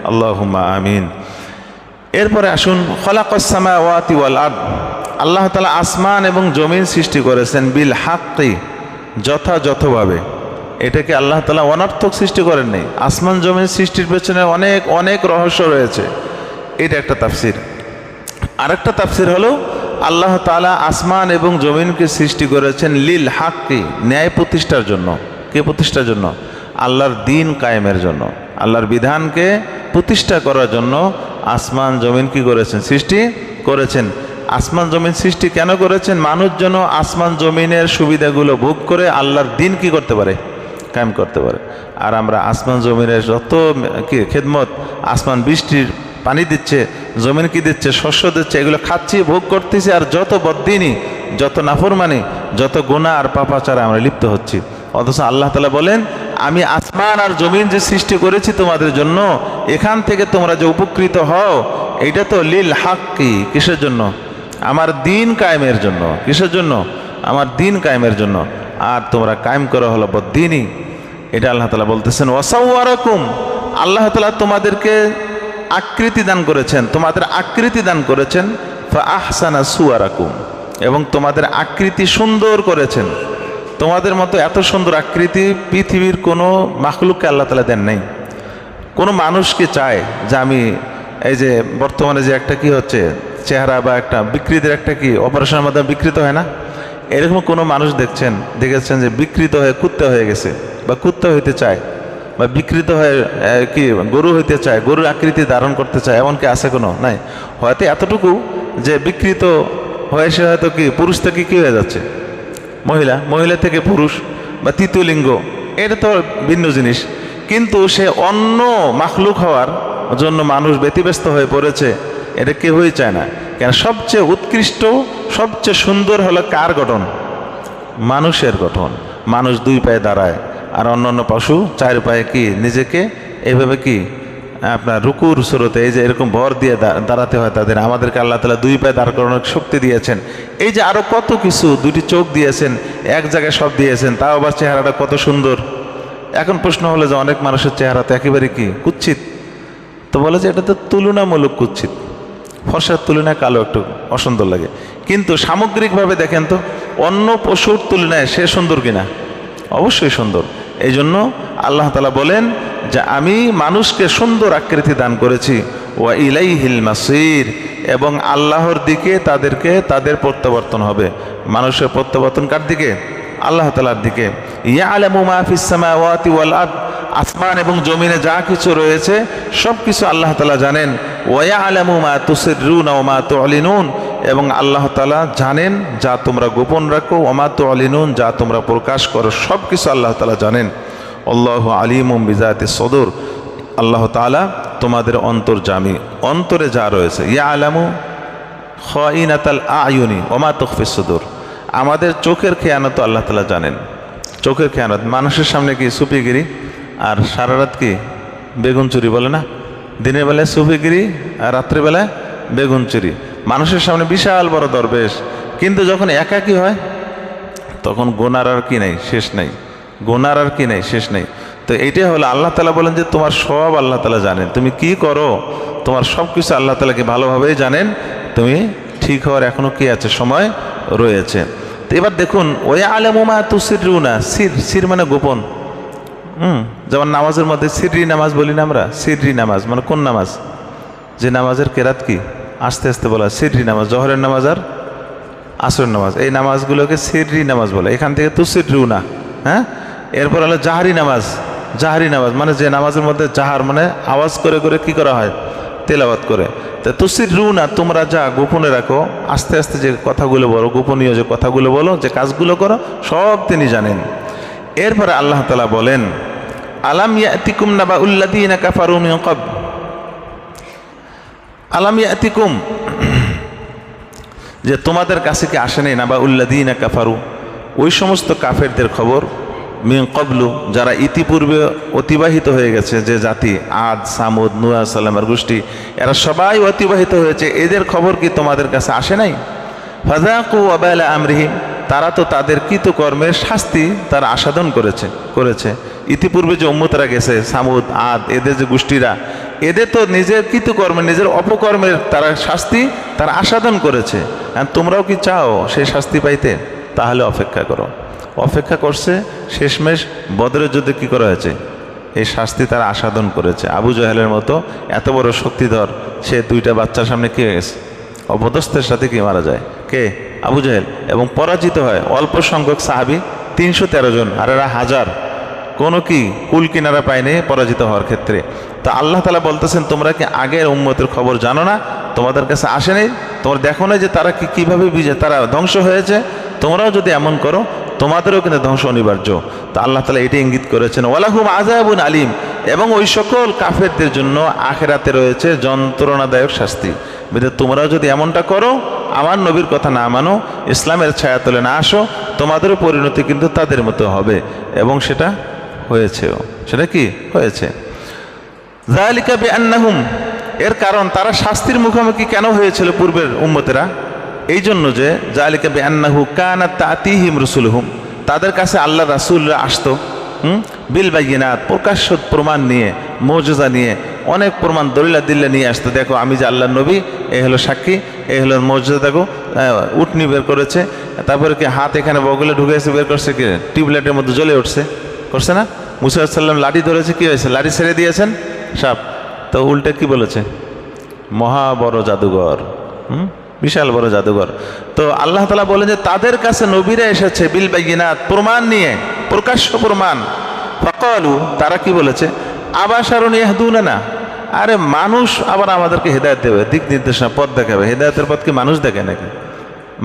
আল্লাহুম্মা আমিন। এরপরে আসুন, খলাকাস সামাওয়াতি ওয়াল আরদ, আল্লাহ তাআলা আসমান এবং জমিন সৃষ্টি করেছেন বিল হাক্কি, যথাযথভাবে। এটাকে আল্লাহ তাআলা অনর্থক সৃষ্টি করেন নাই। আসমান জমিন সৃষ্টির পেছনে অনেক অনেক রহস্য রয়েছে, এটা একটা তাফসির। আরেকটা তাফসির হলো আল্লাহ তাআলা আসমান এবং জমিনকে সৃষ্টি করেছেন লিল হাক্কি, ন্যায় প্রতিষ্ঠার জন্য। কে প্রতিষ্ঠার জন্য? আল্লাহর দিন কায়েমের জন্য, আল্লাহর বিধানকে প্রতিষ্ঠা করার জন্য আসমান জমিন কি করেছেন, সৃষ্টি করেছেন। আসমান জমিন সৃষ্টি কেন করেছেন? মানুষ যেন আসমান জমিনের সুবিধাগুলো ভোগ করে আল্লাহর দিন কি করতে পারে, কায়েম করতে পারে। আর আমরা আসমান জমিনের যত কি খেদমত, আসমান বৃষ্টির পানি দিচ্ছে, জমিন কি দিচ্ছে, শস্য দিচ্ছে, এগুলো খাচ্ছি, ভোগ করতেছি, আর যত বদ্দিনী, যত নাফরমানি, যত গুনাহ আর পাপাচারে আমরা লিপ্ত হচ্ছি। অথচ আল্লাহ তাআলা বলেন আমি আসমান আর জমিন যে সৃষ্টি করেছি তোমাদের জন্য, এখান থেকে তোমরা যে উপকৃত হও, এইটা তো লিল হাক্কি, কিসের জন্য? আমার দিন কায়েমের জন্য। কিসের জন্য? আমার দিন কায়েমের জন্য। আর তোমরা কায়েম করা হলো বদ্দিনী। এটা আল্লাহ তাআলা বলতেছেন ওয়াসাওয়ারাকুম, আল্লাহ তাআলা তোমাদেরকে আকৃতি দান করেছেন, তোমাদের আকৃতি দান করেছেন, ফা আহসানা সুওয়ারাকুম, এবং তোমাদের আকৃতি সুন্দর করেছেন। তোমাদের মতো এত সুন্দর আকৃতি পৃথিবীর কোনো মাখলুককে আল্লাহ তাআলা দেন নাই। কোনো মানুষ কি চায় যে আমি এই যে বর্তমানে যে একটা কি হচ্ছে চেহারা বা একটা বিকৃতির একটা কি অপারেশনের মাধ্যমে বিকৃত হয় না, এরকম কোনো মানুষ দেখেছেন যে বিকৃত হয়ে কুত্তা হয়ে গেছে, বা কুত্তা হইতে চায়, বা বিকৃত হয়ে কি গরু হইতে চায়, গরুর আকৃতি ধারণ করতে চায়, এমন কি আছে? কোনো নাই। হয়তো এতটুকু যে বিকৃত হয়ে সে হয়তো কি পুরুষ থেকে কি হয়ে যাচ্ছে মহিলা, মহিলা থেকে পুরুষ, বা তৃতীয় লিঙ্গ, এটা তো ভিন্ন জিনিস। কিন্তু সে অন্য মাখলুক হওয়ার জন্য মানুষ ব্যতিব্যস্ত হয়ে পড়েছে, এটা কেউই চায় না। কেন? সবচেয়ে উৎকৃষ্ট, সবচেয়ে সুন্দর হলো কার গঠন? মানুষের গঠন। মানুষ দুই পায়ে দাঁড়ায়, আর অন্যান্য পশু চার পায়ে কি নিজেকে এইভাবে কি আপনার রুকুর সুরতে, এই যে এরকম ভর দিয়ে দাঁড়াতে হয় তাদের। আমাদেরকে আল্লাহ তাআলা দুই পায়ে দাঁড় করানোর শক্তি দিয়েছেন। এই যে আরো কত কিছু, দুটি চোখ দিয়েছেন, এক জায়গায় সব দিয়েছেন, তাও আবার চেহারাটা কত সুন্দর। এখন প্রশ্ন হলো যে অনেক মানুষের চেহারা তো একেবারে কি কুৎসিত, তো বলে যে এটা তো তুলনামূলক কুৎসিত, ফর্সার তুলনায় কালো একটু অসুন্দর লাগে। কিন্তু সামগ্রিকভাবে দেখেন তো অন্য পশুর তুলনায় সে সুন্দর কিনা? অবশ্যই সুন্দর। এই জন্য আল্লাহ তাআলা বলেন যে আমি মানুষকে সুন্দর আকৃতি দান করেছি, ওয়া ইলাইহিল মাসির, এবং আল্লাহর দিকে তাদের প্রত্যাবর্তন হবে। মানুষের প্রত্যাবর্তন কার দিকে? আল্লাহ তাআলার দিকে। ইয়ালামু মা ফিস সামাওয়াতি ওয়াল আরদ, আসমান এবং জমিনে যা কিছু রয়েছে সব কিছু আল্লাহ তাআলা জানেন। ওয়ায়ালামু মা তুসিররুনা ওয়া মা তু'লিনুন, এবং আল্লাহ তাআলা জানেন যা তোমরা গোপন রাখো, ওয়া মা তু'লিনুন যা তোমরা প্রকাশ করো, সব কিছু আল্লাহ তাআলা জানেন। আল্লাহু আলিমুম বিযাতিস সুদূর, আল্লাহ তাআলা তোমাদের অন্তর্যামী, অন্তরে যা রয়েছে। ইয়ালামু খাইনাতাল আয়ুনি ওয়া মা তুখফিস সুদূর, আমাদের চোখের খেয়ানত আল্লাহ তাআলা জানেন। চোখের খেয়ানত, মানুষের সামনে কি সুপিগিরি আর সারা রাত কি বেগুন চুরি বলে না, দিনের বেলায় সুফিগিরি আর রাত্রিবেলায় বেগুন চুরি। মানুষের সামনে বিশাল বড় দরবেশ, কিন্তু যখন একাকী হয় তখন গোনার আর কি নেই, শেষ নেই, গোনার আর কি নেই, শেষ নেই। তো এইটাই হলো আল্লাহ তাআলা বলেন যে তোমার সব আল্লাহ তাআলা জানেন, তুমি কি করো তোমার সব কিছু আল্লাহ তাআলাকে ভালোভাবেই জানেন, তুমি ঠিক হওয়ার এখনো কি আছে, সময় রয়েছে। তো এবার দেখুন ওয়ায়ালামু মা তুসিররুনা, সির, সির মানে গোপন। যেমন নামাজের মধ্যে সিররি নামাজ বলি না আমরা, সিররি নামাজ মানে কোন নামাজ, যে নামাজের কেরাত কি আস্তে আস্তে বলা, সিররি নামাজ, জোহরের নামাজ আর আসরের নামাজ, এই নামাজগুলোকে সিররি নামাজ বলে, এখান থেকে তুসিররুনা। হ্যাঁ, এরপর হলো জাহারি নামাজ, জাহারি নামাজ মানে যে নামাজের মধ্যে জাহার মানে আওয়াজ করে করে কি করা হয়, তেলাওয়াত করে। তা তুসিররুনা তোমরা যা গোপনে রাখো, আস্তে আস্তে যে কথাগুলো বলো, গোপনীয় যে কথাগুলো বলো, যে কাজগুলো করো, সব তিনি জানেন। এরপরে আল্লাহ তাআলা বলেন আলাম ইয়াতিকুম নাবাউল্লাযীনা কাফারু মিন ক্বাবল, আলাম ইয়াতিকুম যে তোমাদের কাছে কি আসে নাই, নাবাউল্লাযীনা কাফারু ওই সমস্ত কাফেরদের খবর, মিন ক্বাবলু যারা ইতিপূর্বে অতিবাহিত হয়ে গেছে, যে জাতি আদ সামুদ নূহ সালামের গোষ্ঠী, এরা সবাই অতিবাহিত হয়েছে, এদের খবর কি তোমাদের কাছে আসে নাই? ফাযাকু ওয়াবালা আমরিহিম, তারা তো তাদের কৃতকর্মের শাস্তি তারা আস্বাদন করেছে। ইতিপূর্বে যে উম্মতরা গেছে সামুদ আদ, এদের যে গোষ্ঠীরা, এদের তো নিজের কৃতকর্মের নিজের অপকর্মের তারা শাস্তি তারা আস্বাদন করেছে। আর তোমরাও কি চাও সেই শাস্তি পাইতে? তাহলে অপেক্ষা করো। অপেক্ষা করছে, শেষমেশ বদরের যুদ্ধে কী করা হয়েছে, এই শাস্তি তারা আস্বাদন করেছে। আবু জাহেলের মতো এত বড় শক্তিধর, সে দুইটা বাচ্চার সামনে কী হয়ে গেছে, অপদস্থের সাথে কি মারা যায়, কে, আবু জাহেল, এবং পরাজিত হয় অল্প সংখ্যক সাহাবী 313 জন, আর এরা হাজার, কোনো কি কুল কিনারা পায়নি পরাজিত হওয়ার ক্ষেত্রে। তা আল্লাহ তাআলা বলতেছেন তোমরা কি আগের উম্মতের খবর জানো না, তোমাদের কাছে আসে নাই, তোমরা দেখো না যে তারা কীভাবে তারা ধ্বংস হয়েছে, তোমরাও যদি এমন করো তোমাদেরও কিন্তু ধ্বংস অনিবার্য। তা আল্লাহ তাআলা এটি ইঙ্গিত করেছেন ওয়ালাহুম আযাবুন আলিম, এবং ওই সকল কাফেরদের জন্য আখিরাতে রয়েছে যন্ত্রণাদায়ক শাস্তি। তোমরাও যদি এমনটা করো, আমার নবীর কথা না মানো, ইসলামের ছায়াতলে না আসো, তোমাদেরও পরিণতি কিন্তু তাদের মতো হবে, এবং সেটা হয়েছেও। সেটা কি হয়েছে? যালিকা বিআন্নাহুম, এর কারণ তারা শাস্তির মুখোমুখি কেন হয়েছিল পূর্বের উম্মতেরা, এই জন্য যে যালিকা বিআন্নাহু কানাত তাতিহিম রাসূলুহুম, তাদের কাছে আল্লাহ রাসূলরা আসতো বিল বায়িনাত, প্রকাশ্য প্রমাণ নিয়ে, মুজিজা নিয়ে, অনেক প্রমাণ দলিল-দিল্লা নিয়ে আসতো। দেখো আমি যে আল্লাহর নবী, এই হলো সাক্ষী, এই হলো মুজিজা, দেখো উটনি বের করেছে, তারপরে কি হাত এখানে বগলে ঢুকেছে, বের করছে, কি টিউবলাইটের মধ্যে জ্বলে উঠছে, করছে না? মুসা আলাইহিস সালাম লাঠি ধরেছে, কি হয়েছে, লাঠি ছেড়ে দিয়েছেন, সাপ। তো উল্টে কি বলেছে, মহা বড় জাদুঘর, বিশাল বড় জাদুঘর। তো আল্লাহ তাআলা বলেন যে তাদের কাছে নবীরা এসেছে বিল বায়িনাত, প্রমাণ নিয়ে, প্রকাশ্য প্রমাণ। ফাকালু, তারা কি বলেছে, আবাশারুন ইয়াহদুনানা, আরে মানুষ আবার আমাদেরকে হেদায়েত দেবে, দিক নির্দেশনা, পথ দেখাবে। হেদায়েতের পথ কি মানুষ দেখে নাকি?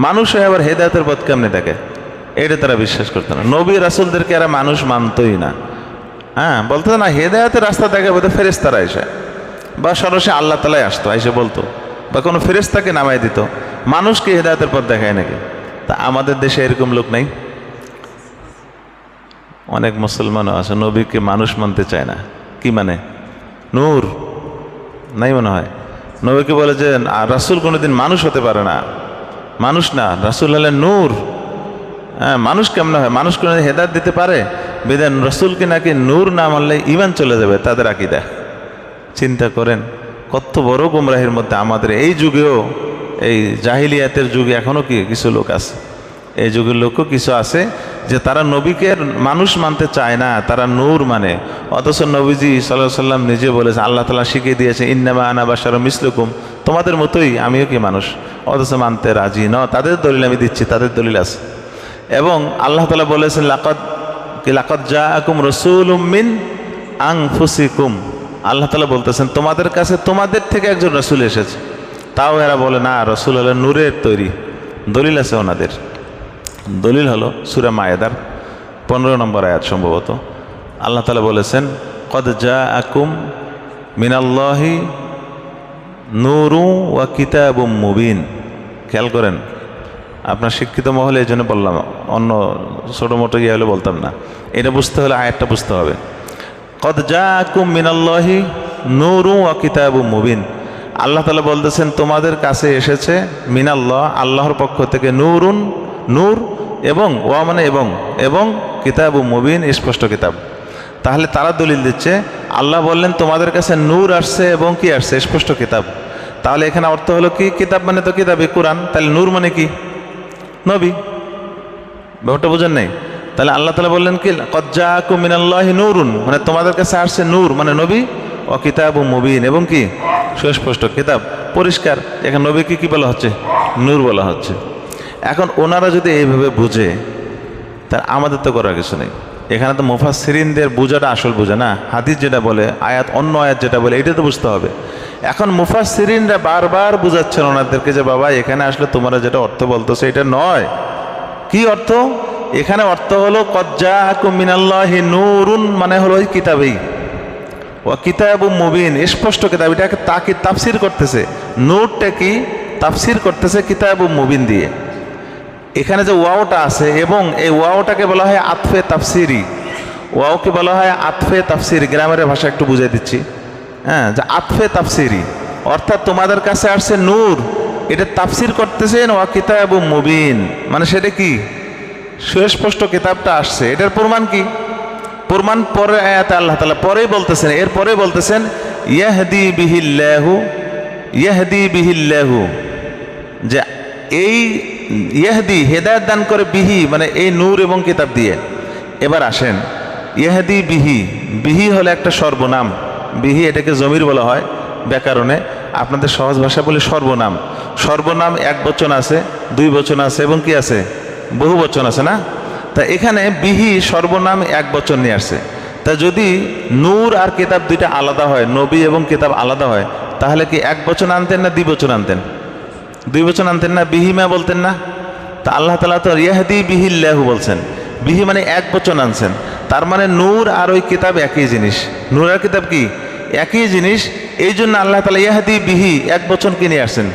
মানুষ আবার হেদায়েতের পথ কেমনে দেখে? এটা তারা বিশ্বাস করতো না। নবী রাসূলদেরকে এরা মানুষ মানতই না। হ্যাঁ, বলতো না হেদায়েতের রাস্তা দেখাবে তো ফেরেশতারা এসে, বা সরাসরি আল্লাহ তাআলাই আসতো, এসে বলতো, বা কোনো ফেরেশতাকে নামাই দিত। মানুষকে হেদায়েতের পথ দেখায় নাকি? তা আমাদের দেশে এরকম লোক নাই? অনেক মুসলমানও আছে নবীকে মানুষ মানতে চায় না। কি মানে? নূর নাই মনে হয়। নবীকে বলে যে রাসূল কোনোদিন মানুষ হতে পারে না, মানুষ না, রাসূল হলেন নূর। হ্যাঁ, মানুষ কেমন হয়? মানুষ কোনো হেদায়েত দিতে পারে? বিধান রাসূলকে নাকি নূর না মানলে ঈমান চলে যাবে, তাদের আকীদা। চিন্তা করেন কত বড় গুমরাহির মধ্যে আমাদের এই যুগেও, এই জাহিলিয়াতের যুগে এখনও কি কিছু লোক আছে, এই যুগের লোকও কিছু আছে যে তারা নবীকে মানুষ মানতে চায় না, তারা নূর মানে। অথচ নবীজি সাল্লাল্লাহু আলাইহি ওয়াসাল্লাম নিজে বলেছে, আল্লাহ তাআলা শিখিয়ে দিয়েছে ইন্নামা আনা বাশারুম মিসলুকুম, তোমাদের মতোই আমিও কি মানুষ, অথচ মানতে রাজি ন। তাদের দলিল আমি দিচ্ছি, তাদের দলিল আছে। এবং আল্লাহ তাআলা বলেছেন লাকাদ জাআকুম রাসূলুম মিন আনফুসিকুম, আল্লাহ তাআলা বলতেছেন তোমাদের কাছে তোমাদের থেকে একজন রাসূল এসেছে, তাও এরা বলে না রাসূল হলো নূরের তৈরি। দলিল আছে ওনাদের, দলিল হলো সূরা মায়েদার 15 নম্বর আয়াত সম্ভবত। আল্লাহ তাআলা বলেছেন কদ জাআকুম মিনাল্লাহি নূরু ওয়া কিতাবুম মুবিন। খেয়াল করেন, আপনার শিক্ষিত মহলে এই জন্য বললাম, অন্য ছোটো মোটো ইয়ে হলে বলতাম না। এটা বুঝতে হলে আয়াতটা বুঝতে হবে। কদ জাআকুম মিনাল্লাহি নূরু ওয়া কিতাবুম মুবিন। আল্লাহ তাআলা বলতেছেন তোমাদের কাছে এসেছে মিনাল্লাহ, আল্লাহর পক্ষ থেকে নূরুন, নূর, এবং ওয়া মানে এবং, এবং কিতাবুম মুবিন, স্পষ্ট কিতাব। তাহলে তারা দলিল দিচ্ছে আল্লাহ বললেন তোমাদের কাছে নূর আসছে এবং কি আসছে, স্পষ্ট কিতাব। তাহলে এখানে অর্থ হলো কি, কিতাব মানে তো কিতাবে কোরআন, তাহলে নূর মানে কি, নবী। ব্যাপারটা বোঝেন নাই? তাহলে আল্লাহ তাআলা বললেন কি কদ জাআকুম মিনাল্লাহি নূরুন, মানে তোমাদের কাছে আসছে নূর মানে নবী, ও কিতাবুম মুবিন, এবং কি সুস্পষ্ট কিতাব, পরিষ্কার। এখানে নবীকে কি বলা হচ্ছে, নূর বলা হচ্ছে। এখন ওনারা যদি এইভাবে বুঝে, তার আমাদের তো করার কিছু নেই। এখানে তো মুফাসসিরিনদের বোঝাটা আসল বোঝা না, হাদিস যেটা বলে, আয়াত অন্য আয়াত যেটা বলে, এটা তো বুঝতে হবে। এখন মুফাসসিরিনরা বারবার বুঝাচ্ছেন ওনাদেরকে যে বাবা এখানে আসলে তোমরা যেটা অর্থ বলতেছো এটা নয়। কি অর্থ? এখানে অর্থ হলো কদ জাআকুম মিনাল্লাহি নূরুন মানে হলো ওই কিতাবেই, ওয়া কিতাবুম মুবিন, স্পষ্ট কিতাব। এটাকে তাকে তাফসির করতেছে, নূরটা কি তাফসির করতেছে কিতাবুম মুবিন দিয়ে। এখানে যে ওয়াওটা আছে, এবং এই ওয়াওটাকে বলা হয় আতফে তাফসিরি, ওয়াওকে বলা হয় আতফে তাফসিরি। গ্রামের ভাষা একটু বুঝাই দিচ্ছি, হ্যাঁ, যে আতফে তাফসিরি, অর্থাৎ তোমাদের কাছে আসছে নূর, এটা তাফসির করতেছেন ওয়া কিতাবুম মুবিন, মানে সেটা কি সুস্পষ্ট কিতাবটা আসছে। এটার প্রমাণ কি? প্রমাণ পরে আয়াতে আল্লাহ তাআলা পরেই বলতেছেন, এরপরে বলতেছেন ইয়াহদি বিহিল্লাহু, ইয়াহদি বিহিল্লাহু, যে এই ইয়াহদি হেদায়েত দান করে, বিহি মানে এই নূর এবং কিতাব দিয়ে। এবার আসেন, ইয়াহদি বিহি, বিহি হলো একটা সর্বনাম, বিহি এটাকে জমির বলা হয় ব্যাকরণে, আপনাদের সহজ ভাষা বলে সর্বনাম। সর্বনাম এক বচন আছে, দুই বচন আছে, এবং কি আছে, বহু বচন আছে না? তা এখানে বিহি সর্বনাম এক বচন নিয়ে আসছে। তা যদি নূর আর কিতাব দুইটা আলাদা হয়, নবী এবং কিতাব আলাদা হয়, তাহলে কি এক বচন আনতেন না দুই বচন আনতেন? দুই বচন আনতেন না, বিহিমা বলতেন না? তা আল্লাহ তাআলা তো ইয়াহদি বিহিল্লাহু বলছেন, বিহি মানে এক বচন আনছেন। তার মানে নূর আর ওই কিতাব একই জিনিস, নূর আর কিতাব কি একই জিনিস। এই জন্য আল্লাহ তাআলা ইয়াহদি বিহি এক বচন কি নিয়ে আসছেন,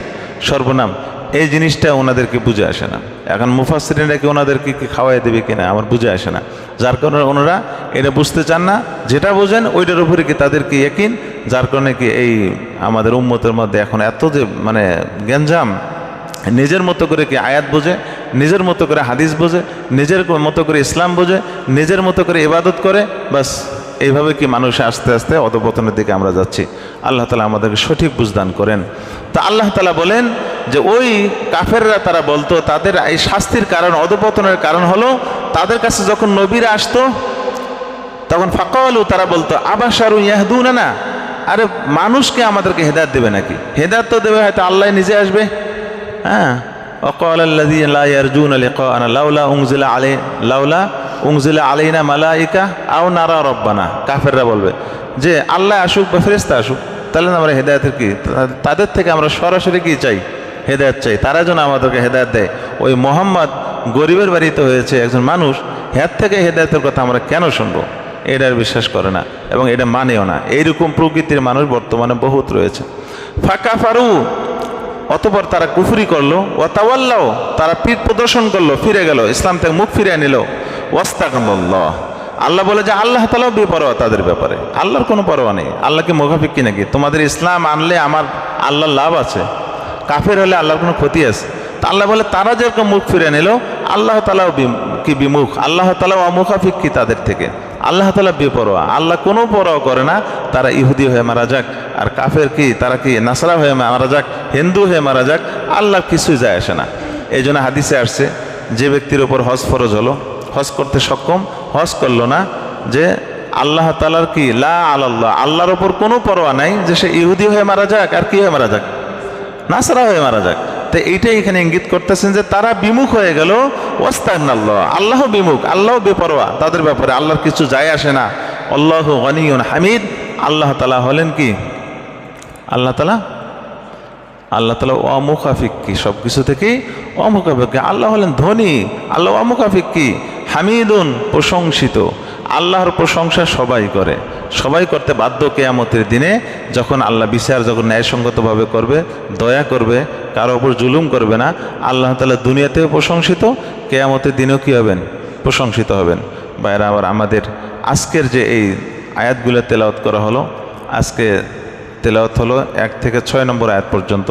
সর্বনাম। এই জিনিসটা ওনাদেরকে বুঝে আসে না। এখন মুফাসসিরিনরা কি ওনাদেরকে কি খাওয়াই দেবে কিনা আমার বুঝে আসে না, যার কারণে ওনারা এটা বুঝতে চান না। যেটা বোঝেন ওইটার উপরে কি তাদেরকে ইয়াকিন, যার কারণে কি এই আমাদের উম্মতের মধ্যে এখন এত যে মানে গ্যাঞ্জাম, নিজের মতো করে কি আয়াত বোঝে, নিজের মতো করে হাদিস বোঝে, নিজের মতো করে ইসলাম বোঝে, নিজের মতো করে ইবাদত করে, বাস এইভাবে কি মানুষ আস্তে আস্তে অধঃপতনের দিকে আমরা যাচ্ছি। আল্লাহ তাআলা আমাদেরকে সঠিক বুঝদান করেন। তা আল্লাহ তাআলা বলেন যে ওই কাফেররা তারা বলতো তাদের এই শাস্তির কারণ, অধঃপতনের কারণ হলো তাদের কাছে যখন নবীরা আসতো তখন ফাকালু, তারা বলতো আবাশারু ইয়াহদুনানা, আরে মানুষকে আমাদেরকে হেদায়েত দেবে নাকি? হেদায়েত তো দেবে হয়তো আল্লাহ নিজে আসবে। হ্যাঁ, ওয়াকাল আল্লাযীনা লা ইয়ারজুনা লিকাআনা লাউলা উনজিলা আলাইনা মালাইকা আও নারা রব্বানা। কাফেররা বলবে যে আল্লাহ আসুক বা ফেরেশতা আসুক, তাহলে আমরা হেদায়েতের কি, তাদের থেকে আমরা সরাসরি কি চাই, হেদায়েত চাই। তারা যেন আমাদেরকে হেদায়েত দেয়। ওই মোহাম্মদ গরিবের বাড়িতে হয়েছে একজন মানুষ, হের থেকে হেদায়েতের কথা আমরা কেন শুনবো? এটার বিশ্বাস করে না এবং এটা মানেও না। এইরকম প্রকৃতির মানুষ বর্তমানে বহুত রয়েছে। ফাকাফারু, অতঃপর তারা কুফরি করলো, ওয়াতাওয়াল্লাও, তারা পিঠ প্রদর্শন করলো, ফিরে গেল, ইসলাম থেকে মুখ ফিরিয়ে নিল। ওয়াস্তাগনাল্লাহ, আল্লাহ বলে যে আল্লাহ তাআলাও বেপরোয়া তাদের ব্যাপারে, আল্লাহর কোনো পরোয়া নেই। আল্লাহকে মুখাফিক্কি নাকি? তোমাদের ইসলাম আনলে আমার আল্লাহর লাভ আছে, কাফের হলে আল্লাহর কোনো ক্ষতি আছে? তা আল্লাহ বলে তারা যেরকম মুখ ফিরে নিল, আল্লাহ তাআলাও কি বিমুখ, আল্লাহ তাআলাও অমুখাফিক্কি তাদের থেকে। আল্লাহ তাআলা বেপরোয়া, আল্লাহ কোনো পরোয়া করে না। তারা ইহুদি হয়ে মারা যাক আর কাফের কি, তারা কি নাসরা হয়ে মারা যাক, হিন্দু হয়ে মারা যাক, আল্লাহর কিছুই যায় আসে না। এই জন্য হাদিসে আসছে যে ব্যক্তির ওপর হজ ফরজ হলো, হজ করতে সক্ষম, হজ করলো না, যে আল্লাহ তাআলার কি লা আলাল্লাহ, আল্লাহর ওপর কোনো পরোয়া নাই যে সে ইহুদি হয়ে মারা যাক আর কি হয়ে মারা যাক, নাসরা হয়ে মারা যাক। তো এইটাই এখানে ইঙ্গিত করতেছেন যে তারা বিমুখ হয়ে গেল। ওয়াস্তাগনাল্লাহ, আল্লাহ বিমুখ, আল্লাহ বেপরোয়া তাদের ব্যাপারে, আল্লাহর কিছু যায় আসে না। আল্লাহু গনিয়ুন হামিদ, আল্লাহ তাআলা হলেন কি? আল্লাহ তাআলা অমুখাফিক্কি, সব কিছু থেকেই অমুখাফিক্কি। আল্লাহ হলেন ধনী, আল্লাহ অমুখাফিক্কি, হামিদুন, প্রশংসিত। আল্লাহর প্রশংসা সবাই করে, সবাই করতে বাধ্য কিয়ামতের দিনে, যখন আল্লাহ বিচার যখন ন্যায়সঙ্গতভাবে করবে, দয়া করবে, কারো ওপর জুলুম করবে না। আল্লাহ তাআলা দুনিয়াতেও প্রশংসিত, কিয়ামতের দিনেও কী হবেন? প্রশংসিত হবেন। বাইরে আবার আমাদের আজকের যে এই আয়াতগুলো তেলাওয়াত করা হলো, আজকে তেলাওয়াত হলো 1 থেকে 6 নম্বর আয়াত পর্যন্ত।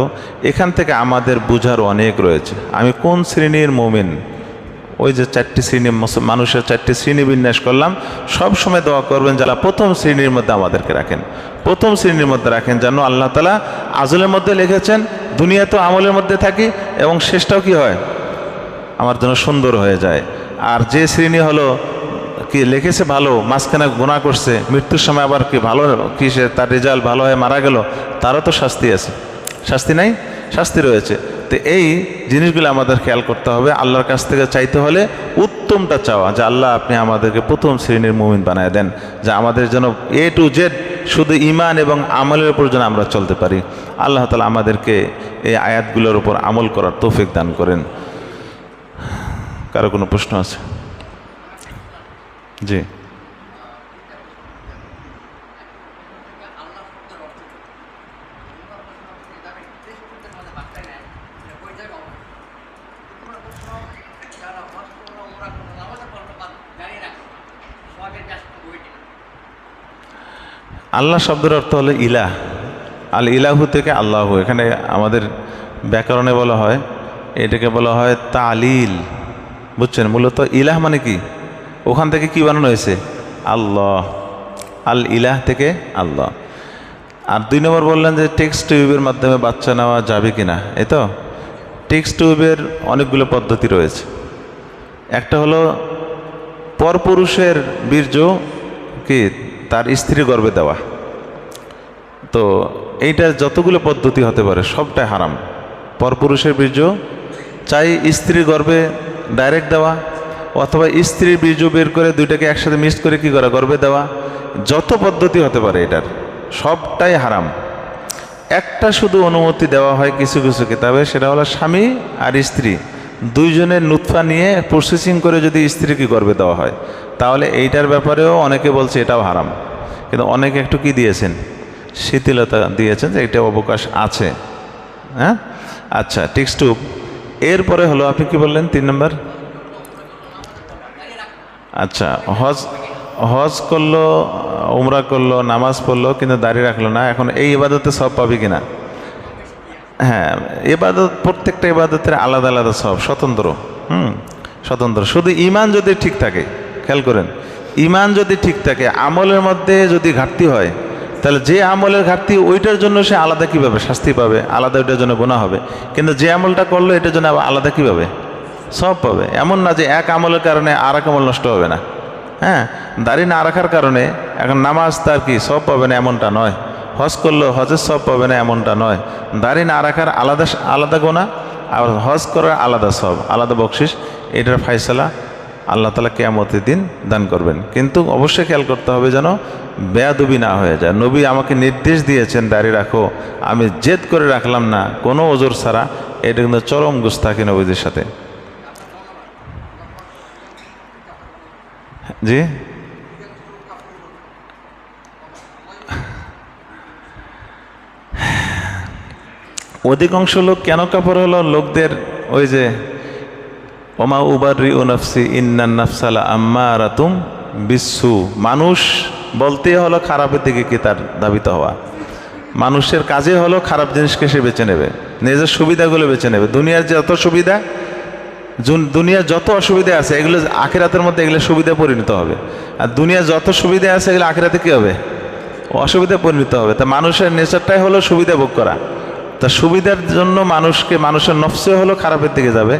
এখান থেকে আমাদের বুঝার অনেক রয়েছে। আমি কোন শ্রেণীর মুমিন, ওই যে 4টি শ্রেণী মানুষের 4টি শ্রেণী বিন্যাস করলাম, সব সময় দোয়া করবেন যারা প্রথম শ্রেণীর মধ্যে আমাদেরকে রাখেন, প্রথম শ্রেণীর মধ্যে রাখেন, যেন আল্লাহ তাআলা আজলের মধ্যে লিখেছেন দুনিয়াতেও আমলের মধ্যে থাকি এবং শেষটাও কি হয়? আমার জন্য সুন্দর হয়ে যায়। আর যে শ্রেণী হলো কি লিখেছে ভালো, মাঝখানে গুনাহ করছে, মৃত্যুর সময় আবার কি ভালো কি সে তার রেজাল্ট ভালো হয়ে মারা গেল, তারও তো শাস্তি আছে, শাস্তি নাই? শাস্তি রয়েছে। তো এই জিনিসগুলো আমাদের খেয়াল করতে হবে। আল্লাহর কাছ থেকে চাইতে হলে উত্তমটা চাওয়া, যে আল্লাহ আপনি আমাদেরকে প্রথম শ্রেণীর মুমিন বানায় দেন, যে আমাদের যেন A to Z শুধু ঈমান এবং আমলের উপর যেন আমরা চলতে পারি। আল্লাহ তাআলা আমাদেরকে এই আয়াতগুলোর উপর আমল করার তৌফিক দান করেন। কারো কোনো প্রশ্ন আছে? জি। আল্লাহ শব্দের অর্থ হলো ইলাহ। আল ইলাহু থেকে আল্লাহু, এখানে আমাদের ব্যাকরণে বলা হয়, এটাকে বলা হয় তালিল, বুঝছেন? মূলত ইলাহ মানে কি, ওখান থেকে কি বানানো হয়েছে? আল্লাহ, আল ইলাহ থেকে আল্লাহ। আর 2 নম্বর বললেন যে টেক্সট টিউবের মাধ্যমে বাচ্চা নেওয়া যাবে কিনা। এই তো টেক্সট টিউবের অনেকগুলো পদ্ধতি রয়েছে। একটা হলো পরপুরুষের বীর্য কি তার স্ত্রীর গর্ভে দেওয়া। তো এইটার যতগুলো পদ্ধতি হতে পারে সবটাই হারাম। পরপুরুষের বীর্য চাই স্ত্রীর গর্ভে ডাইরেক্ট দেওয়া, অথবা স্ত্রীর বীর্য বের করে দুইটাকে একসাথে মিক্স করে কি করা, গর্ভে দেওয়া, যত পদ্ধতি হতে পারে এটার সবটাই হারাম। একটা শুধু অনুমতি দেওয়া হয় কিছু কিছু কিতাবে, সেটা হলো স্বামী আর স্ত্রী দুইজনের নুতফা নিয়ে প্রসেসিং করে যদি স্ত্রীকে গর্ভে দেওয়া হয়, তাহলে এইটার ব্যাপারেও অনেকে বলছে এটাও হারাম। কিন্তু অনেকে একটু কি দিয়েছেন, শিথিলতা দিয়েছেন যে এটা অবকাশ আছে। হ্যাঁ, আচ্ছা, টেক্সট টিউব। এরপরে হলো আপনি কি বললেন 3 নম্বর? আচ্ছা, হজ করলো, উমরা করলো, নামাজ পড়লো, কিন্তু দাঁড়িয়ে রাখলো না, এখন এই ইবাদতে সব পাবে কিনা? হ্যাঁ, ইবাদত প্রত্যেকটা ইবাদতের আলাদা আলাদা সব স্বতন্ত্র, স্বতন্ত্র। শুধু ঈমান যদি ঠিক থাকে, খেয়াল করেন, ঈমান যদি ঠিক থাকে, আমলের মধ্যে যদি ঘাটতি হয়, তাহলে যে আমলের ঘাটতি ওইটার জন্য সে আলাদা কীভাবে শাস্তি পাবে, আলাদা ওইটার জন্য গুনাহ হবে। কিন্তু যে আমলটা করলো এটার জন্য আলাদা কীভাবে সব পাবে। এমন না যে এক আমলের কারণে আর এক আমল নষ্ট হবে না। হ্যাঁ, দাড়ি না রাখার কারণে এখন নামাজ তার কি সব পাবে না এমনটা নয়, হজ করলো হজের সব পাবে না এমনটা নয়। দাড়ি না রাখার আলাদা আলাদা গুনাহ, আর হজ করার আলাদা সব, আলাদা বকশিস। এটার ফায়সালা আল্লাহ তাআলা কিয়ামতের দিন দান করবেন। কিন্তু অবশ্যই খেয়াল করতে হবে যেন বেয়াদবি না হয়ে যায়। নবী আমাকে নির্দেশ দিয়েছেন দাড়ি রাখো, আমি জেদ করে রাখলাম না কোনো ওজর ছাড়া, এটা কিন্তু চরম গুস্তাখি নবীদের সাথে। জি, অধিকাংশ লোক কেন কাপড় হলো, লোকদের ওই যে ওমা উবাররিউ নাফসি ইন্নান নাফসালা আম্মারাতুম বিসু, মানুষ বলতে হলো খারাপের দিকে কি তার ধাবিত হওয়া। মানুষের কাজে হলো খারাপ জিনিসকে সে বেছে নেবে, নিজের সুবিধাগুলো বেছে নেবে। দুনিয়ার যত সুবিধা, দুনিয়ার যত অসুবিধা আছে এগুলো আখিরাতের মধ্যে এগুলো সুবিধা পরিণত হবে। আর দুনিয়ার যত সুবিধা আছে এগুলো আখিরাতে কী হবে, অসুবিধা পরিণত হবে। তা মানুষের নেচারটাই হলো সুবিধা ভোগ করা। তা সুবিধার জন্য মানুষের নফসে হলো খারাপের দিকে যাবে।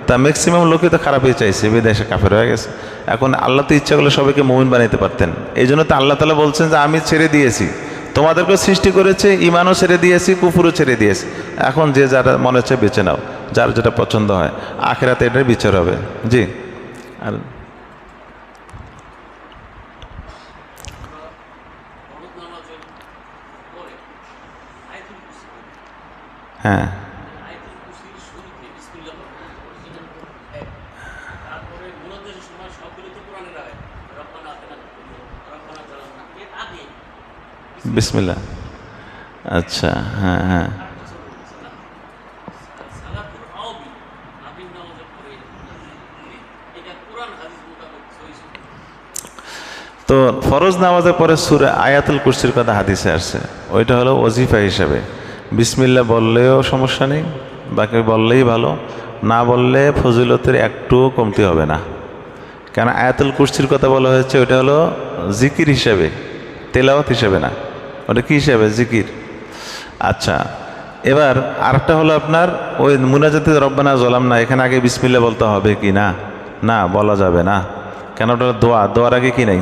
তা ম্যাক্সিমাম লোকই তো খারাপই চাইছে, বিদেশে কাফের হয়ে গেছে। এখন আল্লাহ তো ইচ্ছা করলে সবাইকে মুমিন বানাইতে পারতেন। এই জন্য তো আল্লাহ তাআলা বলছেন যে আমি ছেড়ে দিয়েছি, তোমাদেরকে সৃষ্টি করেছে, ঈমানও ছেড়ে দিয়েছি, কুফরও ছেড়ে দিয়েছি। এখন যে যারা মনে হচ্ছে বেছে নাও, যার যেটা পছন্দ হয়, আখিরাতে এটার বিচার হবে। জি, আর হ্যাঁ, বিসমিল্লাহ। আচ্ছা, হ্যাঁ হ্যাঁ। তো ফরজ নামাজের পরে সূরা আয়াতুল কুরসির কথা হাদিসে আসছে, ওইটা হলো ওজিফা হিসাবে। বিসমিল্লাহ বললেও সমস্যা নেই, বাকি বললেই ভালো, না বললে ফজিলতের একটুও কমতি হবে না। কেন আয়াতুল কুরসির কথা বলা হয়েছে, ওইটা হলো জিকির হিসাবে, তেলাওয়াত হিসাবে না। ওটা কী হিসাবে? জিকির। আচ্ছা, এবার আরেকটা হলো আপনার ওই মুনাজাতে রব্বানা যালামনা, এখানে আগে বিসমিল্লাহ বলতে হবে কি না? না, বলা যাবে না। কেন? ওটা দোয়া, দোয়ার আগে কি নাই?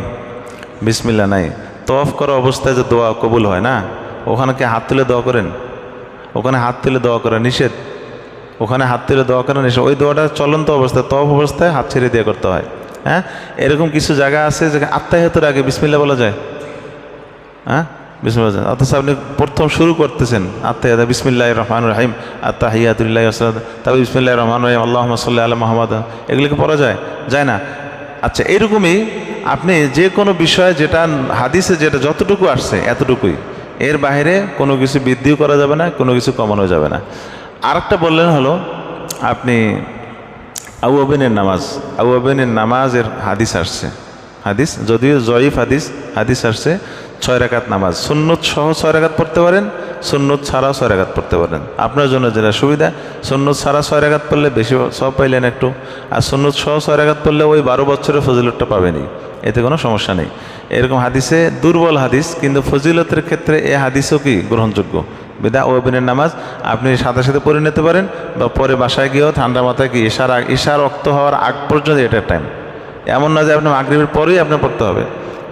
বিসমিল্লাহ নাই। তওয়াফ করা অবস্থায় যে দোয়া কবুল হয় না, ওখানে কি হাত তুলে দোয়া করেন? ওখানে হাত তুলে দোয়া করা নিষেধ। ওখানে হাত তুলে দোয়া করা নিষেধ। ওই দোয়াটা চলন্ত অবস্থায়, তওয়াফ অবস্থায় হাত ছেড়ে দিয়ে করতে হয়। হ্যাঁ, এরকম কিছু জায়গা আছে যেখানে আত্তাহিয়াতুর আগে বিসমিল্লাহ বলা যায়। হ্যাঁ, বিসমিল্লাহ। অথচ আপনি প্রথম শুরু করতেছেন আত্তাহিয়াত, বিসমিল্লাহির রহমানির রহিম, আত্তাহিয়াতু লিল্লাহি ওয়া সালাত, তারপর বিসমিল্লাহির রহমানির রহিম, আল্লাহুম্মা সাল্লি আলা মুহাম্মাদ, এগুলোকে পড়া যায়? যায় না। আচ্ছা, এরকমই আপনি যে কোনো বিষয়ে যেটা হাদিসে যেটা যতটুকু আসছে এতটুকুই, এর বাইরে কোনো কিছু বৃদ্ধিও করা যাবে না, কোনো কিছু কমানো যাবে না। আরেকটা বললেন হলো আপনি আউয়াবিনের নামাজ, আউয়াবিনের নামাজের হাদিস আসছে, হাদিস যদিও জয়ীফ হাদিস, হাদিস আসছে 6 রাকাত নামাজ, সুন্নত সহ 6 রাকাত পড়তে পারেন, সুন্নত ছাড়াও 6 রাকাত পড়তে পারেন। আপনার জন্য যেটা সুবিধা, সুন্নত ছাড়া 6 রাকাত পড়লে বেশি সব পাইলেন একটু, আর সুন্নত সহ 6 রাকাত পড়লে ওই 12 বছরের ফজিলতটা পাবেনি, এতে কোনো সমস্যা নেই। এরকম হাদিসে দুর্বল হাদিস, কিন্তু ফজিলতের ক্ষেত্রে এ হাদিসও কি গ্রহণযোগ্য। বিদা ওয়াবিনের নামাজ আপনি সাথে সাথে পড়ে নিতে পারেন, বা পরে বাসায় গিয়েও ঠান্ডা মাথায় কি ঈশার রক্ত হওয়ার আগ পর্যন্ত এটার টাইম। এমন না যে আপনি মাগরিবের পরেই আপনার পড়তে হবে।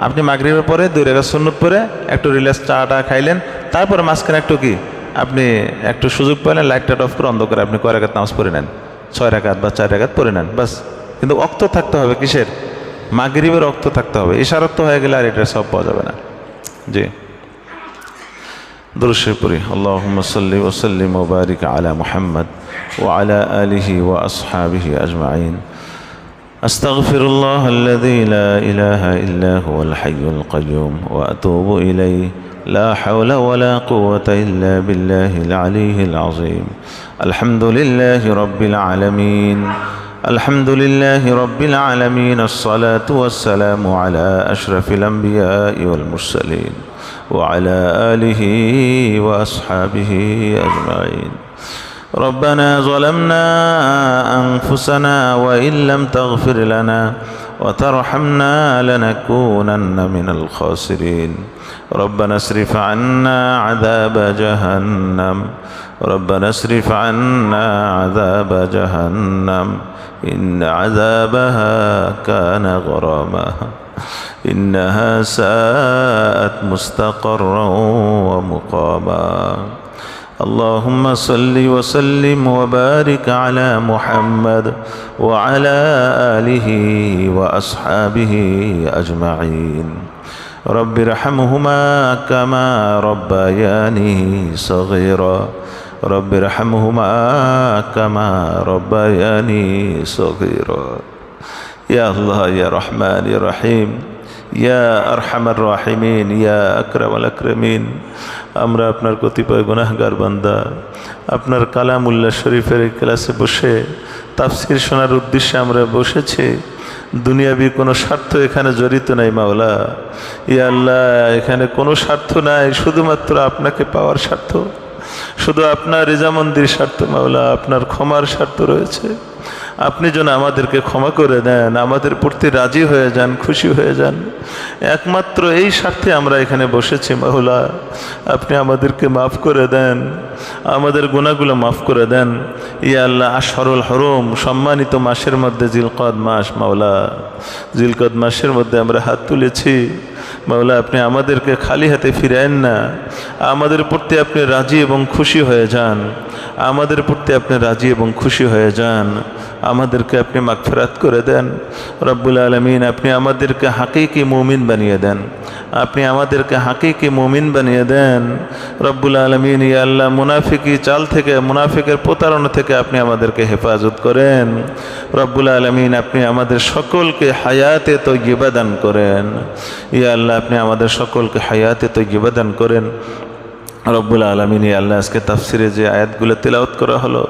আপনি মাগরিবের পরে 2 রাকাত সুন্নত পরে একটু রিল্যাক্স চাটা খাইলেন, তারপরে মাঝখানে একটু কি আপনি একটু সুযোগ পেলেন, লাইটটা অফ করে অন্ধকারে আপনি কয় রাকাত নামাজ পড়ে নেন, 6 রাকাত বা 4 রাকাত পড়ে নেন, বাস। কিন্তু অক্ত থাকতে হবে কিসের? মাগরিবের অক্ত থাকতে হবে। ঈশার রক্ত হয়ে গেলে আর এটা সব পাওয়া যাবে না। জি, দুরূদ শরীফ পড়ি। আল্লাহুম্মা সাল্লি ওয়া সাল্লিম ওয়া বারিক আলা মুহাম্মদ ওয়া আলা আলিহি ওয়া আসহাবিহি আজমাইন। أستغفر الله الذي لا إله إلا هو الحي القيوم وأتوب إليه لا حول ولا قوة إلا بالله العلي العظيم. الحمد لله رب العالمين، الحمد لله رب العالمين، الصلاة والسلام على أشرف الأنبياء والمرسلين وعلى آله وأصحابه أجمعين. ربنا ظلمنا أنفسنا وإن لم تغفر لنا وترحمنا لنكونن من الخاسرين. ربنا اصرف عنا عذاب جهنم، ربنا اصرف عنا عذاب جهنم إن عذابها كان غراما إنها ساءت مستقرا ومقاما. اللهم صل وسلم وبارك على محمد وعلى آله وأصحابه أجمعين. رب ارحمهما كما ربياني صغيرا، رب ارحمهما كما ربياني صغيرا. يا الله يا رحمن يا رحيم يا أرحم الراحمين يا أكرم الأكرمين. আমরা আপনার কতিপয় গুনাহগার বান্দা আপনার কালামুল্লাহ শরীফের ক্লাসে বসে তাফসীর শোনার উদ্দেশ্যে আমরা বসেছি। দুনিয়াবি কোনো স্বার্থ এখানে জড়িত নাই মাওলা। ইয়া আল্লাহ, এখানে কোনো স্বার্থ নাই, শুধুমাত্র আপনাকে পাওয়ার স্বার্থ, শুধু আপনার রেজামন্দির স্বার্থ মাওলা, আপনার ক্ষমার স্বার্থ রয়েছে। আপনি যেন আমাদেরকে ক্ষমা করে দেন, আমাদের প্রতি রাজি হয়ে যান, খুশি হয়ে যান, একমাত্র এই স্বার্থে আমরা এখানে বসেছি মাওলা। আপনি আমাদেরকে মাফ করে দেন, আমাদের গুনাহগুলো মাফ করে দেন। ইয়া আল্লাহ, আশহরুল হরম সম্মানিত মাসের মধ্যে জিলকদ মাস মাওলা, জিলকদ মাসের মধ্যে আমরা হাত তুলেছি মাওলা। আপনি আমাদেরকে খালি হাতে ফিরায়েন না, আমাদের প্রতি আপনি রাজি এবং খুশি হয়ে যান। আমাদের প্রতি আপনি রাজি এবং খুশি হয়ে যান, আমাদেরকে আপনি মাগফিরাত করে দেন রব্বুল আলামিন। আপনি আমাদেরকে হাকিকি মুমিন বানিয়ে দেন, আপনি আমাদেরকে হাকিকি মুমিন বানিয়ে দেন রব্বুল আলামিন। ইয়া আল্লাহ, মুনাফিকি চাল থেকে, মুনাফিকের প্রতারণা থেকে আপনি আমাদেরকে হেফাজত করেন রব্বুল আলামিন। আপনি আমাদের সকলকে হায়াতে তয়্যিবা দান করেন ইয়া আল্লাহ, আপনি আমাদের সকলকে হায়াতে তয়্যিবা দান করেন রব্বুল আলামিন। ইয়া আল্লাহ, আজকে তাফসিরে যে আয়াতগুলো তেলাওয়াত করা হলো,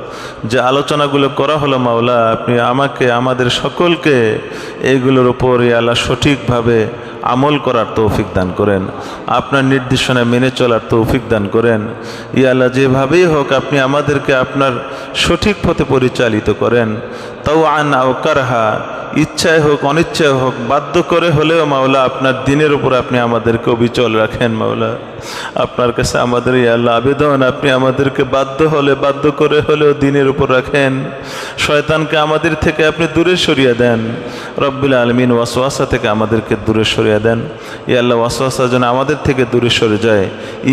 যে আলোচনাগুলো করা হলো মাওলা, আপনি আমাকে, আমাদের সকলকে এইগুলোর উপর ইয়া আল্লাহ সঠিকভাবে আমল করার তৌফিক দান করেন, আপনার নির্দেশনা মেনে চলার তৌফিক দান করেন ইয়া আল্লাহ। যেভাবেই হোক আপনি আমাদেরকে আপনার সঠিক পথে পরিচালিত করেন, তাও আন আও কারহা, ইচ্ছায় হোক অনিচ্ছায় হোক, বাধ্য করে হলেও মাওলা আপনার দিনের উপর আপনি আমাদেরকে অবিচল রাখেন মাওলা। আপনার কাছে আমাদের ইয়া আল্লাহ আবেদন, আপনি আমাদেরকে বাধ্য করে হলেও দিনের উপর রাখেন। শয়তানকে আমাদের থেকে আপনি দূরে সরিয়ে দেন রব্বুল আলামিন। ওয়াসওয়াসা থেকে আমাদেরকে দূরে সরিয়ে দেন ইয়া আল্লাহ। ওয়াসওয়াসা যেন আমাদের থেকে দূরে সরে যায়।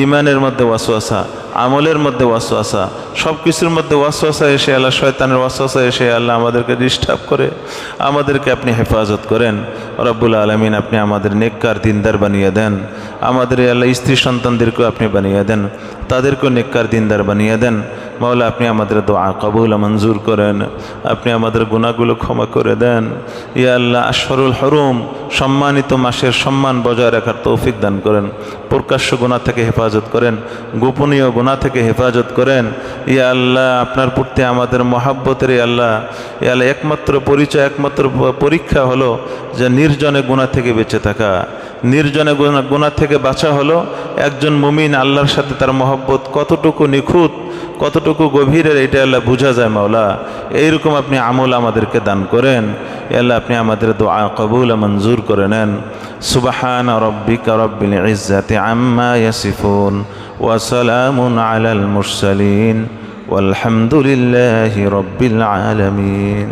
ঈমানের মধ্যে ওয়াসওয়াসা, আমলের মধ্যে ওয়াসওয়াসা, সব কিছুর মধ্যে ওয়াসওয়াসা এসে আল্লাহ, শয়তানের ওয়াসওয়াসা এসে আল্লাহ আমাদেরকে ডিস্টার্ব করে, আমাদেরকে আপনি হেফাজত করেন রব্বুল আলামিন। আপনি আমাদের নেককার দিনদার বানিয়ে দেন, আমাদের আল্লাহ স্ত্রী সন্তানদেরকেও আপনি বানিয়ে দেন, তাদেরকেও নেককার দিনদার বানিয়ে দেন মাওলা। আপনি আমাদের দোয়া কবুল মঞ্জুর করেন, আপনি আমাদের গুনাহগুলো ক্ষমা করে দেন ইয়া আল্লাহ। আশহরুল হরুম, সম্মানিত মাসের সম্মান বজায় রাখার তৌফিক দান করেন, প্রকাশ্য গুনাহ থেকে হেফাজত করেন, গোপনীয় গুনাহ থেকে হেফাজত করেন ইয়া আল্লাহ। আপনার প্রতি আমাদের মহাব্বতের ইয়া আল্লাহ একমাত্র পরিচয়, একমাত্র পরীক্ষা হলো যে নির্জনে গুনাহ থেকে বেঁচে থাকা। নির্জনে গুনাহ থেকে বাঁচা হলো একজন মুমিন আল্লাহর সাথে তার মহব্বত কতটুকু নিখুঁত, কতটুকু গভীরের, এটা আল্লাহ বোঝা যায় মাওলা। এইরকম আপনি আমল আমাদেরকে দান করেন আল্লাহ। আপনি আমাদের দোয়া কবুল মঞ্জুর করে নেন। সুবহান রাব্বিকা রাব্বিল ইজ্জাতি আম্মা ইয়াসিফুন ওয়া সালামুন আলাল মুরসালিন ওয়ালহামদুলিল্লাহি রাব্বিল আলামিন।